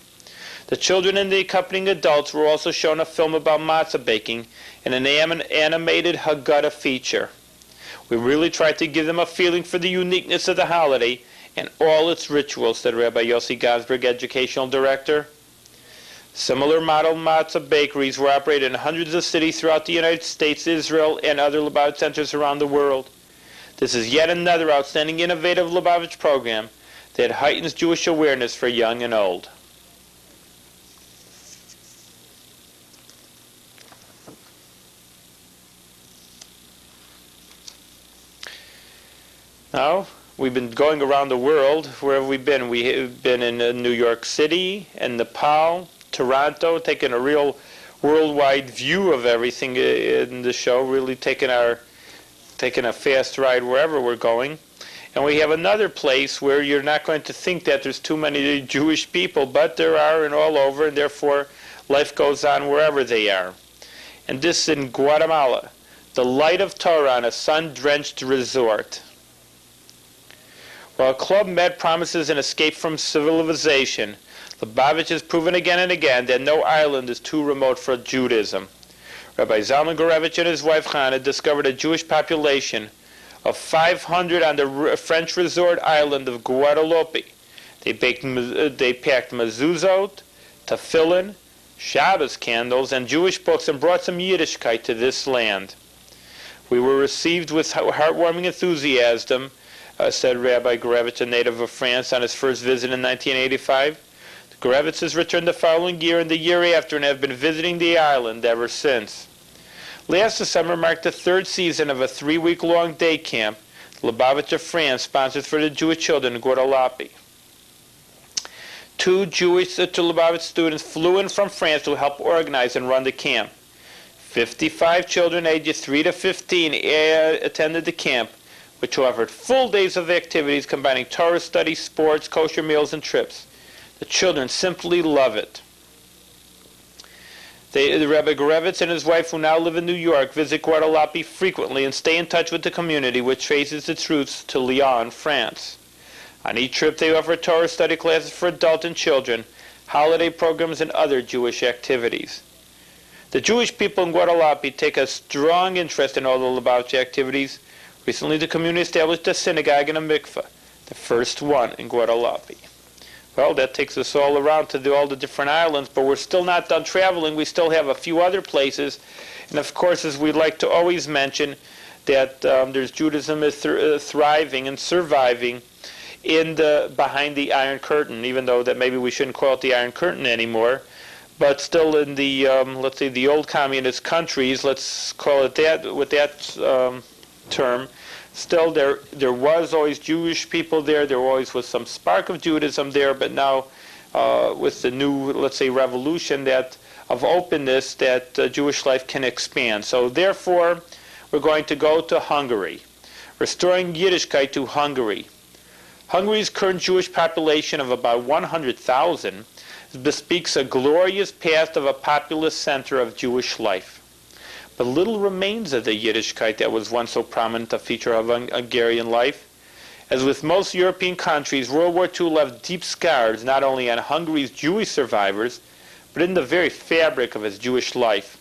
The children and the accompanying adults were also shown a film about matzah baking and an animated Haggadah feature. We really tried to give them a feeling for the uniqueness of the holiday and all its rituals, said Rabbi Yossi Gonsberg, educational director. Similar model matzah bakeries were operated in hundreds of cities throughout the United States, Israel, and other Lubavitch centers around the world. This is yet another outstanding innovative Lubavitch program that heightens Jewish awareness for young and old. Now, we've been going around the world. Where have we been? We have been in New York City and Nepal, Toronto, taking a real worldwide view of everything in the show, really taking a fast ride wherever we're going. And we have another place where you're not going to think that there's too many Jewish people, but there are and all over, and therefore life goes on wherever they are. And this in Guatemala, the light of Torah on a sun-drenched resort. While Club Med promises an escape from civilization, Lubavitch has proven again and again that no island is too remote for Judaism. Rabbi Zalman Gorevich and his wife Chana discovered a Jewish population of 500 on the French resort island of Guadeloupe. They packed mezuzot, tefillin, Shabbos candles, and Jewish books and brought some Yiddishkeit to this land. We were received with heartwarming enthusiasm, said Rabbi Gorevich, a native of France, on his first visit in 1985. The Gorevitzes returned the following year and the year after and have been visiting the island ever since. Last December marked the third season of a 3-week-long day camp Lubavitch of France sponsored for the Jewish children in Guadeloupe. 2 Jewish Lubavitch students flew in from France to help organize and run the camp. 55 children ages 3 to 15 attended the camp, which offered full days of activities combining Torah study, sports, kosher meals, and trips. The children simply love it. The Rabbi Gorevitz and his wife, who now live in New York, visit Guadeloupe frequently and stay in touch with the community, which traces its roots to Lyon, France. On each trip, they offer Torah study classes for adults and children, holiday programs, and other Jewish activities. The Jewish people in Guadalupe take a strong interest in all the Lubavitch activities. Recently, the community established a synagogue and a mikveh, the first one in Guadalupe. Well, that takes us all around to all the different islands, but we're still not done traveling. We still have a few other places. And of course, as we like to always mention, that there's Judaism is thriving and surviving behind the Iron Curtain, even though that maybe we shouldn't call it the Iron Curtain anymore. But still in the, let's say, the old communist countries, let's call it that, with that term, still there was always Jewish people there. There always was some spark of Judaism there, but now with the new, let's say, revolution of openness, that Jewish life can expand. So therefore, we're going to go to Hungary. Restoring Yiddishkeit to Hungary. Hungary's current Jewish population of about 100,000 bespeaks a glorious past of a populous center of Jewish life. But little remains of the Yiddishkeit that was once so prominent a feature of Hungarian life. As with most European countries, World War II left deep scars not only on Hungary's Jewish survivors, but in the very fabric of its Jewish life.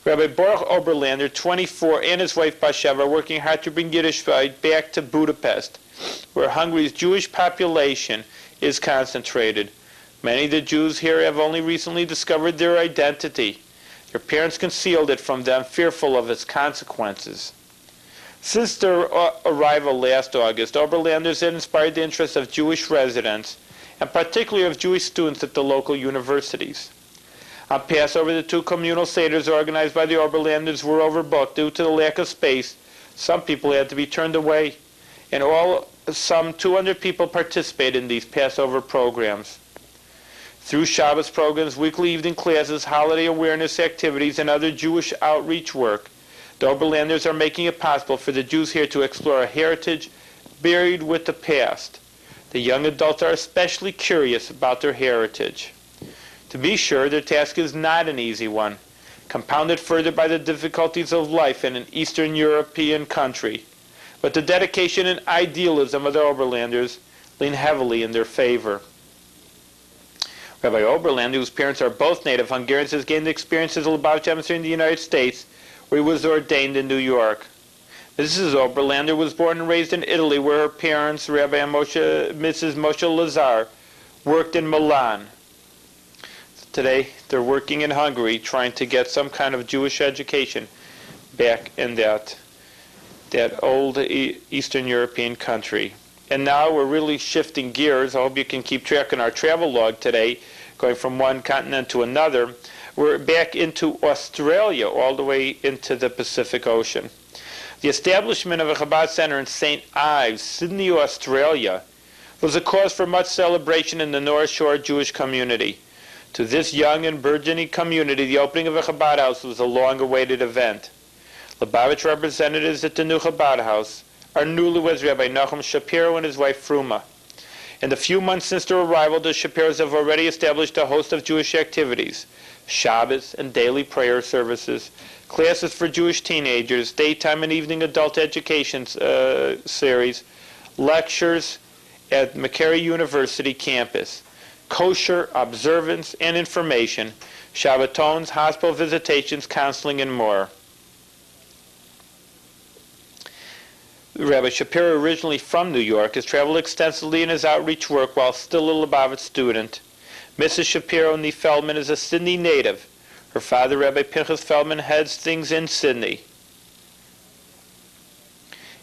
Rabbi Baruch Oberlander, 24, and his wife Basheva are working hard to bring Yiddishkeit back to Budapest, where Hungary's Jewish population is concentrated. Many of the Jews here have only recently discovered their identity. Their parents concealed it from them, fearful of its consequences. Since their arrival last August, Oberlanders had inspired the interest of Jewish residents, and particularly of Jewish students at the local universities. On Passover, the two communal seders organized by the Oberlanders were overbooked due to the lack of space. Some people had to be turned away. In all, some 200 people participated in these Passover programs. Through Shabbos programs, weekly evening classes, holiday awareness activities, and other Jewish outreach work, the Oberlanders are making it possible for the Jews here to explore a heritage buried with the past. The young adults are especially curious about their heritage. To be sure, their task is not an easy one, compounded further by the difficulties of life in an Eastern European country. But the dedication and idealism of the Oberlanders lean heavily in their favor. Rabbi Oberlander, whose parents are both native Hungarians, has gained experience as a Lubavitch emissary in the United States, where he was ordained in New York. Mrs. Oberlander was born and raised in Italy, where her parents, Rabbi and Mrs. Moshe Lazar, worked in Milan. Today, they're working in Hungary, trying to get some kind of Jewish education back in that old Eastern European country. And now we're really shifting gears. I hope you can keep track on our travel log today, going from one continent to another. We're back into Australia, all the way into the Pacific Ocean. The establishment of a Chabad Center in St. Ives, Sydney, Australia, was a cause for much celebration in the North Shore Jewish community. To this young and burgeoning community, the opening of a Chabad house was a long-awaited event. Lubavitch representatives at the new Chabad house are newlyweds Rabbi Nachum Shapiro and his wife Fruma. In the few months since their arrival, the Shapiros have already established a host of Jewish activities: Shabbos and daily prayer services, classes for Jewish teenagers, daytime and evening adult education series, lectures at McCary University campus, kosher observance and information, Shabbatons, hospital visitations, counseling, and more. Rabbi Shapiro, originally from New York, has traveled extensively in his outreach work while still a Lubavitch student. Mrs. Shapiro Nee Feldman is a Sydney native. Her father, Rabbi Pinchas Feldman, heads things in Sydney.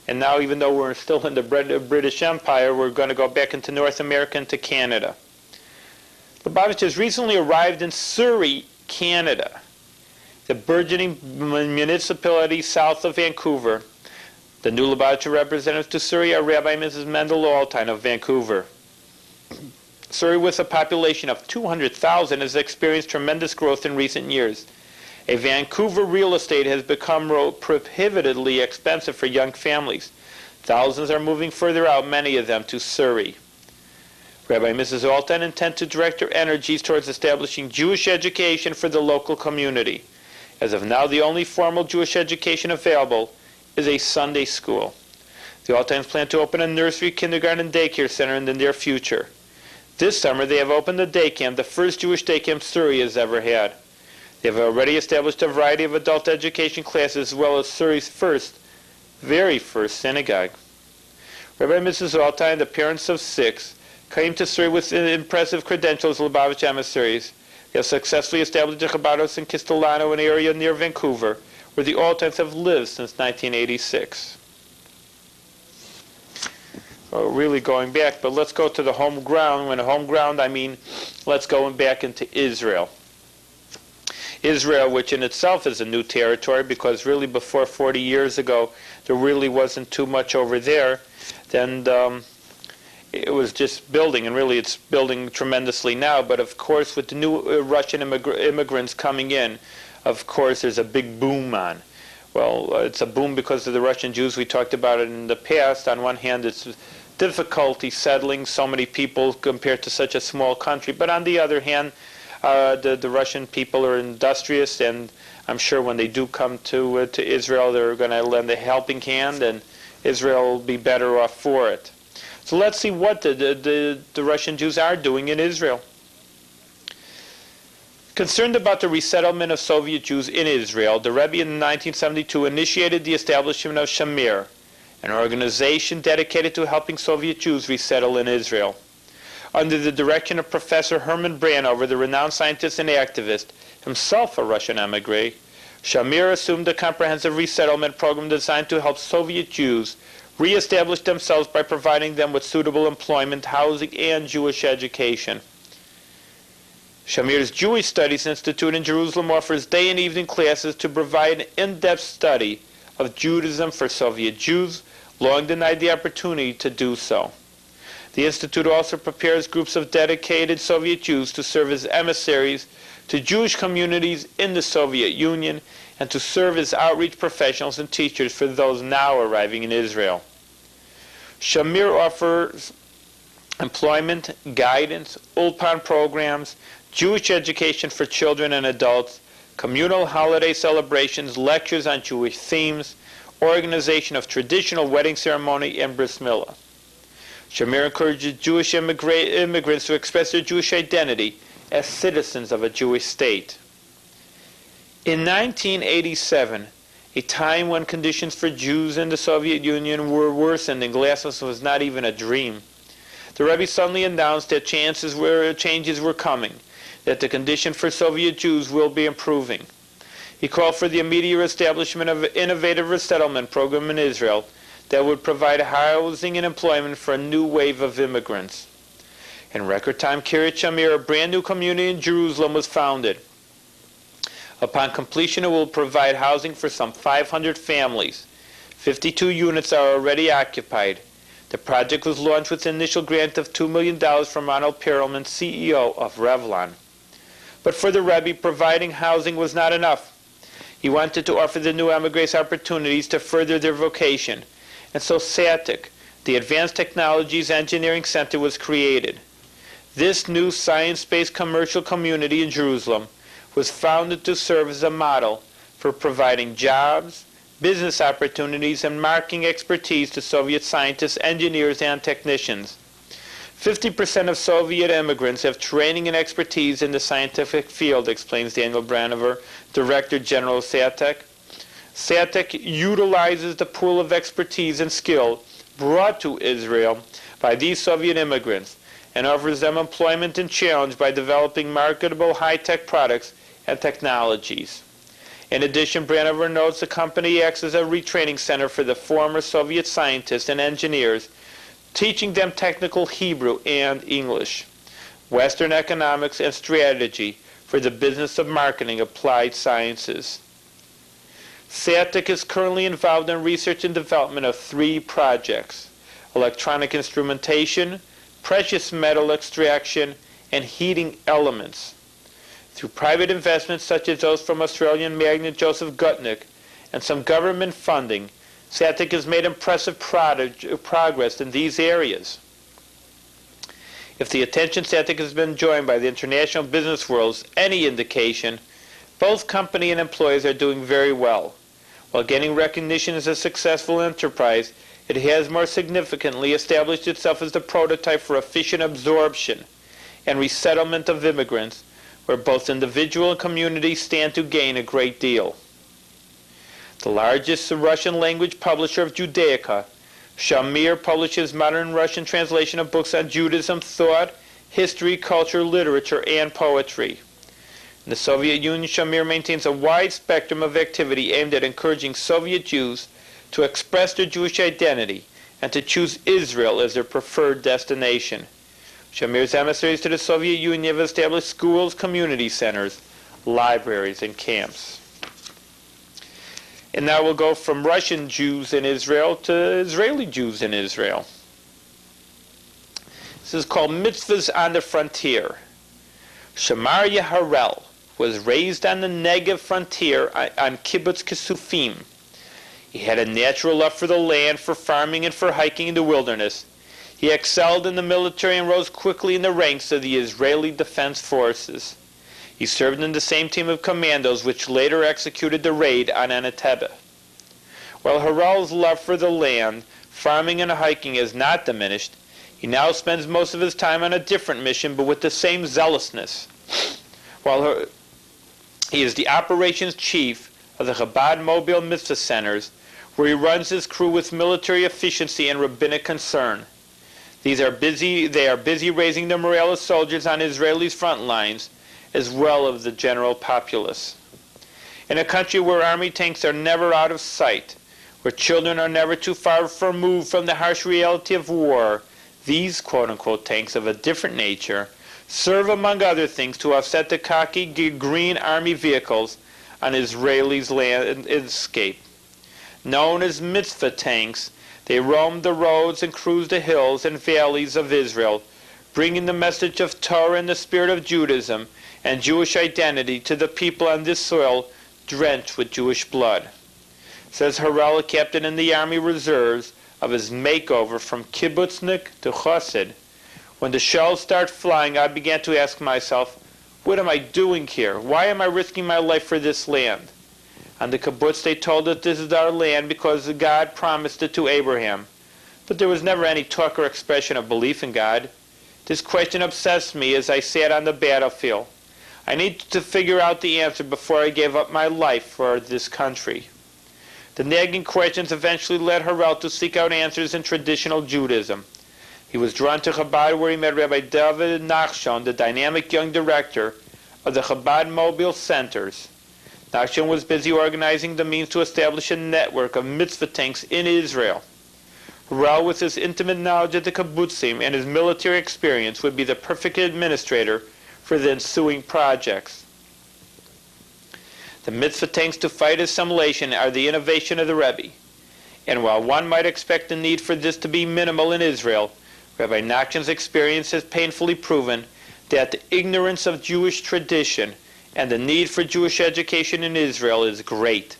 And now, even though we're still in the British Empire, we're going to go back into North America and to Canada. Lubavitch has recently arrived in Surrey, Canada, the burgeoning municipality south of Vancouver. The new Lubavitcher representatives to Surrey are Rabbi and Mrs. Mendel Altine of Vancouver. Surrey, with a population of 200,000, has experienced tremendous growth in recent years. A Vancouver real estate has become prohibitively expensive for young families. Thousands are moving further out, many of them to Surrey. Rabbi and Mrs. Altine intend to direct their energies towards establishing Jewish education for the local community. As of now, the only formal Jewish education available is a Sunday school. The Altines plan to open a nursery, kindergarten, and daycare center in the near future. This summer, they have opened a day camp, the first Jewish day camp Surrey has ever had. They have already established a variety of adult education classes as well as Surrey's very first synagogue. Rabbi and Mrs. Altai and the parents of 6 came to Surrey with impressive credentials as Lubavitch emissaries. They have successfully established a Chabad house in Castellano, an area near Vancouver, where the Altais have lived since 1986. So really going back, but let's go to the home ground. When home ground, I mean let's go back into Israel. Israel, which in itself is a new territory, because really before 40 years ago, there really wasn't too much over there. Then it was just building, and really it's building tremendously now. But of course, with the new Russian immigrants coming in, of course there's a big boom on. Well, it's a boom because of the Russian Jews. We talked about it in the past. On one hand, it's difficulty settling so many people compared to such a small country. But on the other hand, the Russian people are industrious, and I'm sure when they do come to Israel, they're going to lend a helping hand, and Israel will be better off for it. So let's see what the Russian Jews are doing in Israel. Concerned about the resettlement of Soviet Jews in Israel, the Rebbe in 1972 initiated the establishment of Shamir, an organization dedicated to helping Soviet Jews resettle in Israel. Under the direction of Professor Herman Branover, the renowned scientist and activist, himself a Russian emigre, Shamir assumed a comprehensive resettlement program designed to help Soviet Jews re-establish themselves by providing them with suitable employment, housing, and Jewish education. Shamir's Jewish Studies Institute in Jerusalem offers day and evening classes to provide an in-depth study of Judaism for Soviet Jews, long denied the opportunity to do so. The Institute also prepares groups of dedicated Soviet Jews to serve as emissaries to Jewish communities in the Soviet Union and to serve as outreach professionals and teachers for those now arriving in Israel. Shamir offers employment, guidance, ulpan programs, Jewish education for children and adults, communal holiday celebrations, lectures on Jewish themes, organization of traditional wedding ceremony, and bris milah. Shamir encourages Jewish immigrants to express their Jewish identity as citizens of a Jewish state. In 1987, a time when conditions for Jews in the Soviet Union were worsened and glasnost was not even a dream, the Rebbe suddenly announced that changes were coming, that the condition for Soviet Jews will be improving. He called for the immediate establishment of an innovative resettlement program in Israel that would provide housing and employment for a new wave of immigrants. In record time, Kiryat Shamir, a brand new community in Jerusalem, was founded. Upon completion, it will provide housing for some 500 families. 52 units are already occupied. The project was launched with an initial grant of $2 million from Ronald Perelman, CEO of Revlon. But for the Rebbe, providing housing was not enough. He wanted to offer the new emigres opportunities to further their vocation. And so SATIC, the Advanced Technologies Engineering Center, was created. This new science-based commercial community in Jerusalem was founded to serve as a model for providing jobs, business opportunities, and marketing expertise to Soviet scientists, engineers, and technicians. 50% of Soviet immigrants have training and expertise in the scientific field, explains Daniel Branover, Director General of SATIC. SATIC utilizes the pool of expertise and skill brought to Israel by these Soviet immigrants and offers them employment and challenge by developing marketable high-tech products and technologies. In addition, Branover notes the company acts as a retraining center for the former Soviet scientists and engineers, teaching them technical Hebrew and English, Western economics, and strategy for the business of marketing applied sciences. SATIC is currently involved in research and development of 3 projects: electronic instrumentation, precious metal extraction, and heating elements. Through private investments such as those from Australian magnate Joseph Gutnick and some government funding, SATIC has made impressive progress in these areas. If the attention SATIC has been enjoyed by the international business world is any indication, both company and employees are doing very well. While gaining recognition as a successful enterprise, it has more significantly established itself as the prototype for efficient absorption and resettlement of immigrants, where both individual and community stand to gain a great deal. The largest Russian language publisher of Judaica, Shamir, publishes modern Russian translation of books on Judaism, thought, history, culture, literature, and poetry. In the Soviet Union, Shamir maintains a wide spectrum of activity aimed at encouraging Soviet Jews to express their Jewish identity and to choose Israel as their preferred destination. Shamir's emissaries to the Soviet Union have established schools, community centers, libraries, and camps. And now we'll go from Russian Jews in Israel to Israeli Jews in Israel. This is called Mitzvahs on the Frontier. Shamaria Harel was raised on the Negev frontier on Kibbutz Kesufim. He had a natural love for the land, for farming, and for hiking in the wilderness. He excelled in the military and rose quickly in the ranks of the Israeli Defense Forces. He served in the same team of commandos which later executed the raid on Anateba. While Harel's love for the land, farming, and hiking has not diminished, he now spends most of his time on a different mission, but with the same zealousness. He is the operations chief of the Chabad Mobile Mitzvah Centers, where he runs his crew with military efficiency and rabbinic concern. They are busy raising the morale of soldiers on Israelis' front lines, as well as the general populace. In a country where army tanks are never out of sight, where children are never too far removed from the harsh reality of war, these quote-unquote tanks of a different nature serve, among other things, to offset the khaki green army vehicles on Israelis' landscape. Known as mitzvah tanks, they roam the roads and cruise the hills and valleys of Israel, bringing the message of Torah and the spirit of Judaism and Jewish identity to the people on this soil drenched with Jewish blood. Says Harel, a captain in the Army Reserves, of his makeover from kibbutznik to chassid. When the shells start flying, I began to ask myself, what am I doing here? Why am I risking my life for this land? On the kibbutz they told us this is our land because God promised it to Abraham. But there was never any talk or expression of belief in God. This question obsessed me as I sat on the battlefield. I needed to figure out the answer before I gave up my life for this country. The nagging questions eventually led Harel to seek out answers in traditional Judaism. He was drawn to Chabad, where he met Rabbi David Nachshon, the dynamic young director of the Chabad Mobile Centers. Nachshon was busy organizing the means to establish a network of mitzvah tanks in Israel. Harel, with his intimate knowledge of the kibbutzim and his military experience, would be the perfect administrator for the ensuing projects. The mitzvah tanks to fight assimilation are the innovation of the Rebbe. And while one might expect the need for this to be minimal in Israel, Rabbi Nachshon's experience has painfully proven that the ignorance of Jewish tradition and the need for Jewish education in Israel is great.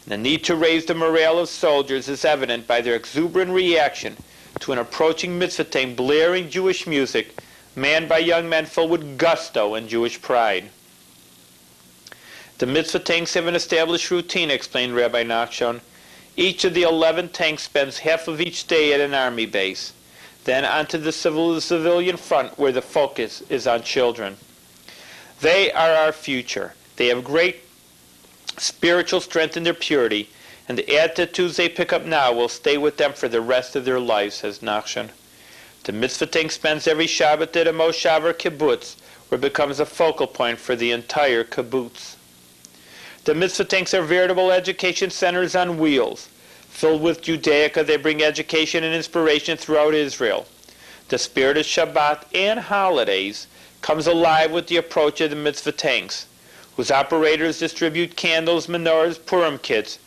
And the need to raise the morale of soldiers is evident by their exuberant reaction to an approaching mitzvah tank blaring Jewish music, manned by young men filled with gusto and Jewish pride. The mitzvah tanks have an established routine, explained Rabbi Nachshon. Each of the 11 tanks spends half of each day at an army base, then onto the civilian front where the focus is on children. They are our future. They have great spiritual strength in their purity, and the attitudes they pick up now will stay with them for the rest of their lives, says Nachshon. The mitzvah tank spends every Shabbat at a moshav or kibbutz, where it becomes a focal point for the entire kibbutz. The mitzvah tanks are veritable education centers on wheels. Filled with Judaica, they bring education and inspiration throughout Israel. The spirit of Shabbat and holidays comes alive with the approach of the mitzvah tanks, whose operators distribute candles, menorahs, Purim kits,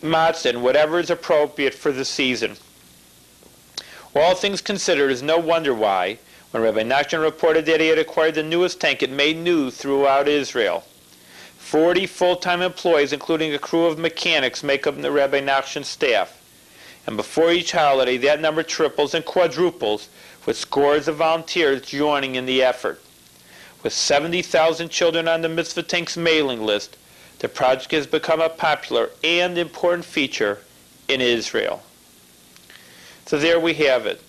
matzah, and whatever is appropriate for the season. All things considered, it is no wonder why, when Rabbi Nachshon reported that he had acquired the newest tank, it made news throughout Israel. 40 full-time employees, including a crew of mechanics, make up the Rabbi Nachshon staff. And before each holiday, that number triples and quadruples, with scores of volunteers joining in the effort. With 70,000 children on the mitzvah tank's mailing list, the project has become a popular and important feature in Israel. So there we have it.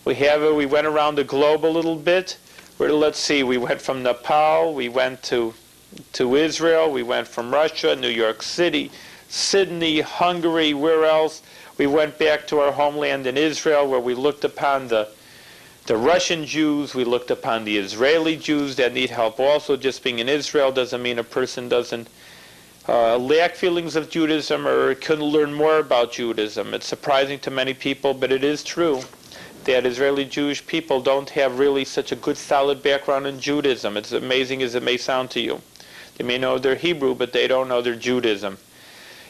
We went around the globe a little bit. let's see, we went from Nepal, we went to Israel, we went from Russia, New York City, Sydney, Hungary, where else? We went back to our homeland in Israel, where we looked upon the Russian Jews, we looked upon the Israeli Jews that need help also. Just being in Israel doesn't mean a person doesn't lack feelings of Judaism or couldn't learn more about Judaism. It's surprising to many people, but it is true that Israeli Jewish people don't have really such a good solid background in Judaism. It's amazing as it may sound to you. They may know their Hebrew, but they don't know their Judaism.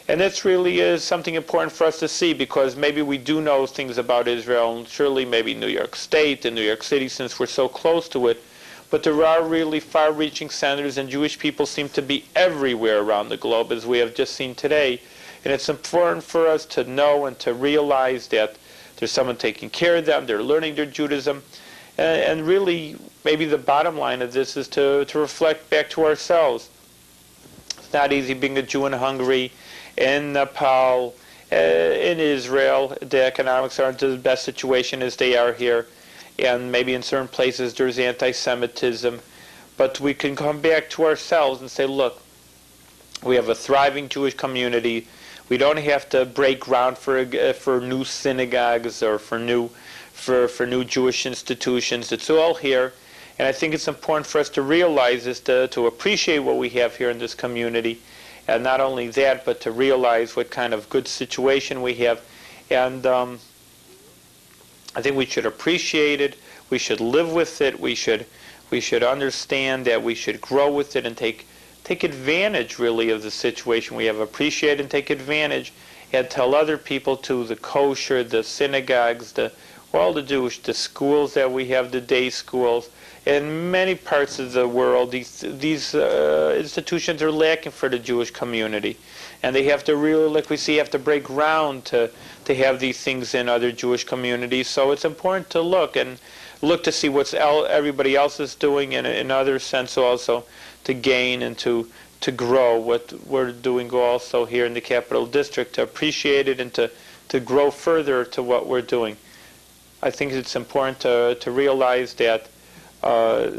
And this really is something important for us to see, because maybe we do know things about Israel, and surely maybe New York State and New York City, since we're so close to it. But there are really far-reaching centers, and Jewish people seem to be everywhere around the globe, as we have just seen today. And it's important for us to know and to realize that there's someone taking care of them, they're learning their Judaism. And really, maybe the bottom line of this is to reflect back to ourselves. It's not easy being a Jew in Hungary, in Nepal, in Israel. The economics aren't the best situation as they are here. And maybe in certain places there's anti-Semitism. But we can come back to ourselves and say, look, we have a thriving Jewish community. We don't have to break ground for new synagogues or for new Jewish institutions. It's all here. And I think it's important for us to realize this, to appreciate what we have here in this community. And not only that, but to realize what kind of good situation we have. And I think we should appreciate it. We should live with it. We should understand that we should grow with it and take advantage, really, of the situation we have. Appreciate and take advantage, and tell other people too. The kosher, the synagogues, all the Jewish, the schools that we have, the day schools. In many parts of the world, these institutions are lacking for the Jewish community. And they have to really, like we see, have to break ground to have these things in other Jewish communities. So it's important to look to see what everybody else is doing, and in other sense also to gain and to grow what we're doing also here in the Capital District, to appreciate it and to grow further to what we're doing. I think it's important to realize that